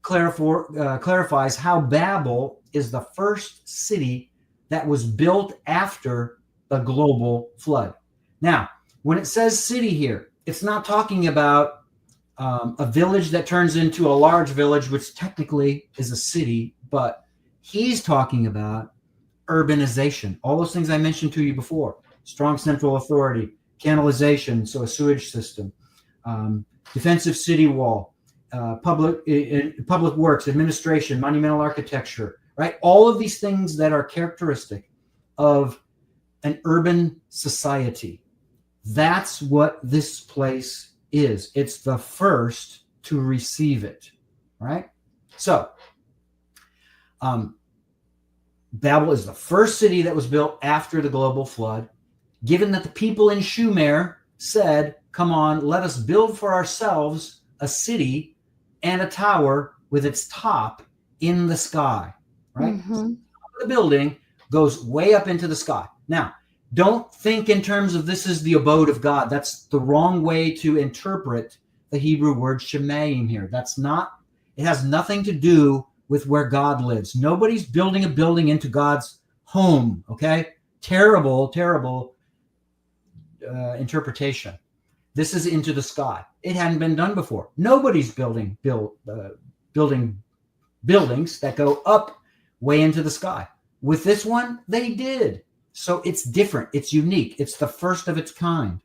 clarifies how Babel is the first city that was built after the global flood. Now, when it says city here, it's not talking about a village that turns into a large village, which technically is a city, but he's talking about urbanization. All those things I mentioned to you before: strong central authority, canalization, so a sewage system, defensive city wall, public works, administration, monumental architecture, right? All of these things that are characteristic of an urban society. That's what this place is. It's the first to receive it, right? So, Babel is the first city that was built after the global flood. Given that the people in Shumer said, come on, let us build for ourselves a city and a tower with its top in the sky, right? Mm-hmm. The building goes way up into the sky. Now, don't think in terms of this is the abode of God. That's the wrong way to interpret the Hebrew word shemayim here. It has nothing to do with where God lives. Nobody's building a building into God's home, okay? Terrible interpretation. This is into the sky. It hadn't been done before. Nobody's building buildings that go up way into the sky. With this one, they did. So it's different. It's unique. It's the first of its kind.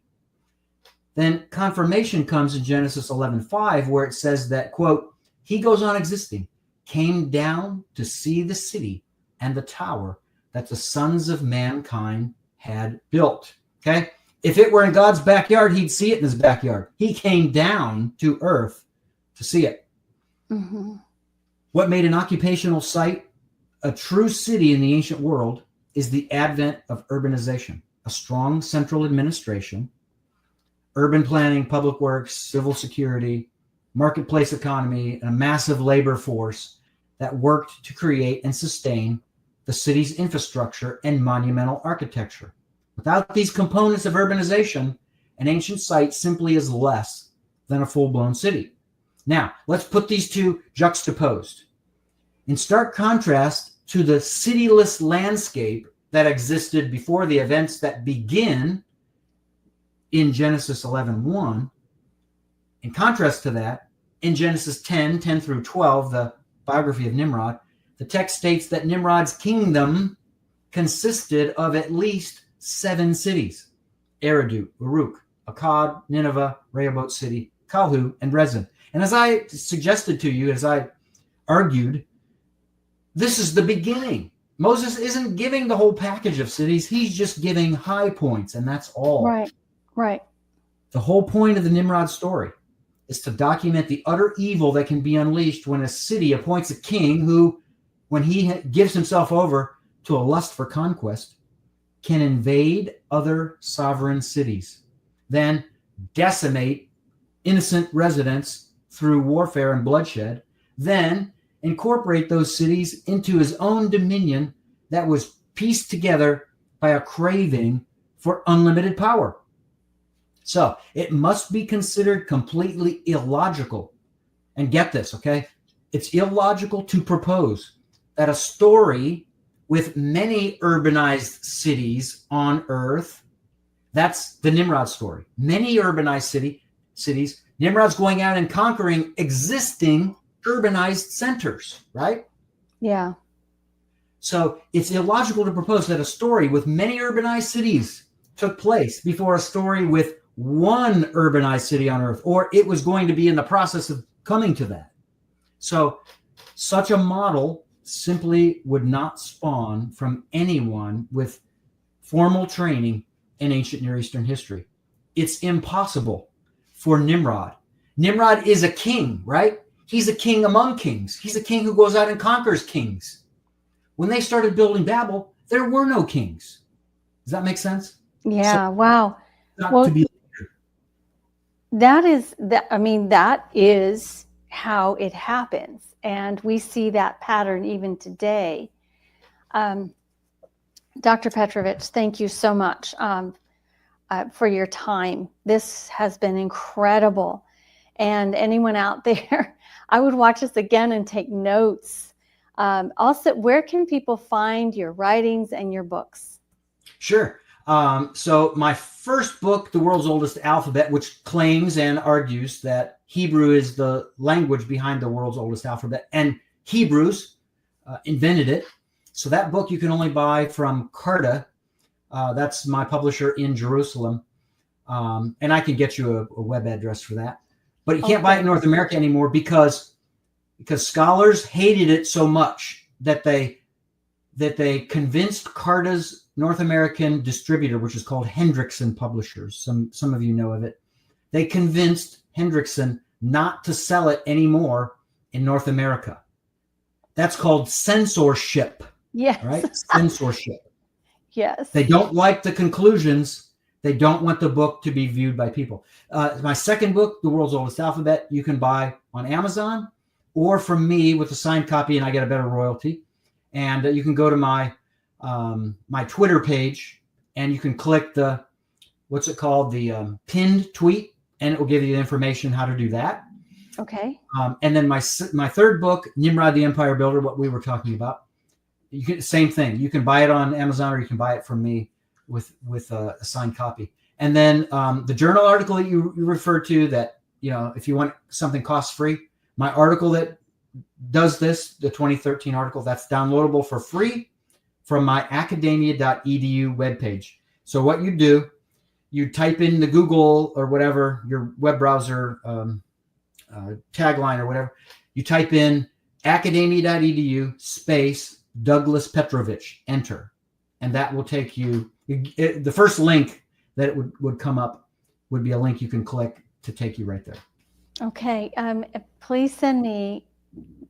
Then confirmation comes in Genesis 11:5, where it says that, quote, he goes on existing, came down to see the city and the tower that the sons of mankind had built. Okay? If it were in God's backyard, he'd see it in his backyard. He came down to earth to see it. Mm-hmm. What made an occupational site a true city in the ancient world is the advent of urbanization, a strong central administration, urban planning, public works, civil security, marketplace economy, and a massive labor force that worked to create and sustain the city's infrastructure and monumental architecture. Without these components of urbanization, an ancient site simply is less than a full-blown city. Now, let's put these two juxtaposed. In stark contrast to the cityless landscape that existed before the events that begin in Genesis 11:1, in contrast to that, in Genesis 10 through 12, the biography of Nimrod, the text states that Nimrod's kingdom consisted of at least 7 cities: Eridu, Uruk, Akkad, Nineveh, Rehoboth City, Kalhu, and Rezin. And as I suggested to you, as I argued, this is the beginning. Moses isn't giving the whole package of cities. He's just giving high points, and that's all. Right. The whole point of the Nimrod story is to document the utter evil that can be unleashed when a city appoints a king who, when he gives himself over to a lust for conquest, can invade other sovereign cities. Then decimate innocent residents through warfare and bloodshed, then incorporate those cities into his own dominion that was pieced together by a craving for unlimited power. So it must be considered completely illogical. And get this, okay? It's illogical to propose that a story with many urbanized cities on earth, that's the Nimrod story. Many urbanized cities, Nimrod's going out and conquering existing urbanized centers, right? Yeah. So it's illogical to propose that a story with many urbanized cities took place before a story with one urbanized city on earth, or it was going to be in the process of coming to that. So such a model simply would not spawn from anyone with formal training in ancient Near Eastern history. It's impossible for Nimrod. Nimrod is a king, right? He's a king among kings. He's a king who goes out and conquers kings. When they started building Babel, there were no kings. Does that make sense? Yeah. So, wow. Well, that is how it happens. And we see that pattern even today. Dr. Petrovich, thank you so much for your time. This has been incredible. And anyone out there, I would watch this again and take notes. Also, where can people find your writings and your books? Sure. So my first book, The World's Oldest Alphabet, which claims and argues that Hebrew is the language behind the world's oldest alphabet, and Hebrews invented it. So that book you can only buy from Carta. That's my publisher in Jerusalem. And I can get you a web address for that. But you can't buy it in North America anymore because scholars hated it so much that they convinced Carta's North American distributor, which is called Hendrickson Publishers. Some of you know of it. They convinced Hendrickson not to sell it anymore in North America. That's called censorship. Yes. Right? Censorship. Yes. They don't like the conclusions. They don't want the book to be viewed by people. My second book, The World's Oldest Alphabet, you can buy on Amazon or from me with a signed copy, and I get a better royalty. And you can go to my Twitter page, and you can click the pinned tweet, and it will give you the information how to do that. Okay. And then my third book, Nimrod the Empire Builder, what we were talking about, same thing. You can buy it on Amazon, or you can buy it from me with a signed copy. And then the journal article that you referred to, that if you want something cost free, my article that does this, the 2013 article, that's downloadable for free from my academia.edu webpage. So what you do, you type in the Google or whatever, your web browser tagline or whatever, you type in academia.edu space Douglas Petrovich, enter. And that will take you, the first link that it would come up would be a link you can click to take you right there. Okay. Please send me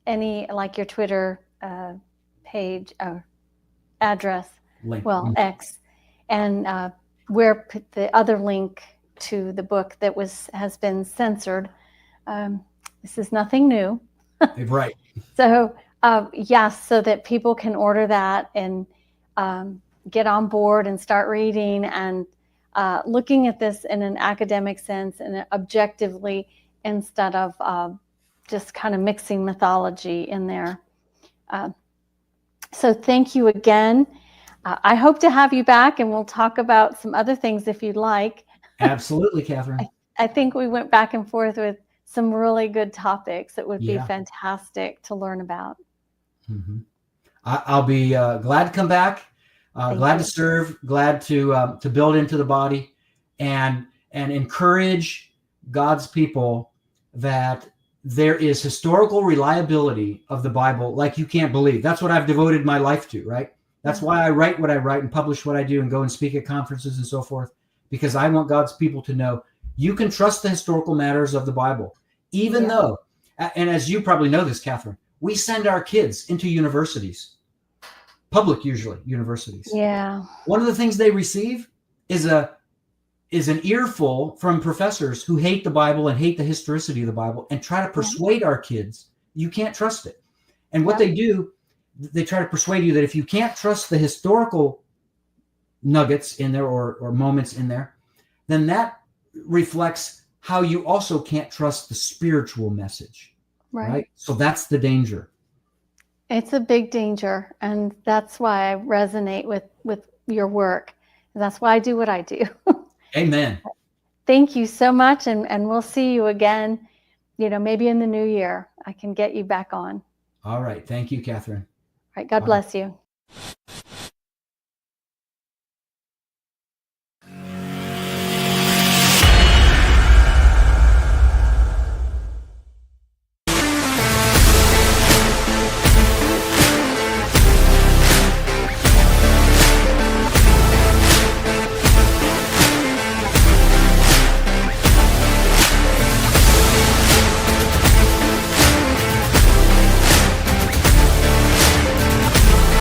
any, like your Twitter page or address, link. X, and where the other link to the book that has been censored. This is nothing new. Right. So yes, so that people can order that and get on board and start reading and looking at this in an academic sense and objectively, instead of just kind of mixing mythology in there. So thank you again. I hope to have you back, and we'll talk about some other things if you'd like. Absolutely, Catherine. I think we went back and forth with some really good topics that would be fantastic to learn about. Mm-hmm. I'll be glad to come back, glad to serve, glad to build into the body and encourage God's people that there is historical reliability of the Bible like you can't believe. That's what I've devoted my life to, right? That's why I write what I write and publish what I do and go and speak at conferences and so forth, because I want God's people to know you can trust the historical matters of the Bible, even though, and as you probably know this, Catherine, we send our kids into universities, public usually universities. Yeah. One of the things they receive is a is an earful from professors who hate the Bible and hate the historicity of the Bible and try to persuade our kids you can't trust it. And what they do, they try to persuade you that if you can't trust the historical nuggets in there or moments in there, then that reflects how you also can't trust the spiritual message. Right? So that's the danger. It's a big danger. And that's why I resonate with your work. That's why I do what I do. Amen. Thank you so much. And we'll see you again, maybe in the new year. I can get you back on. All right. Thank you, Catherine. All right. God bless you.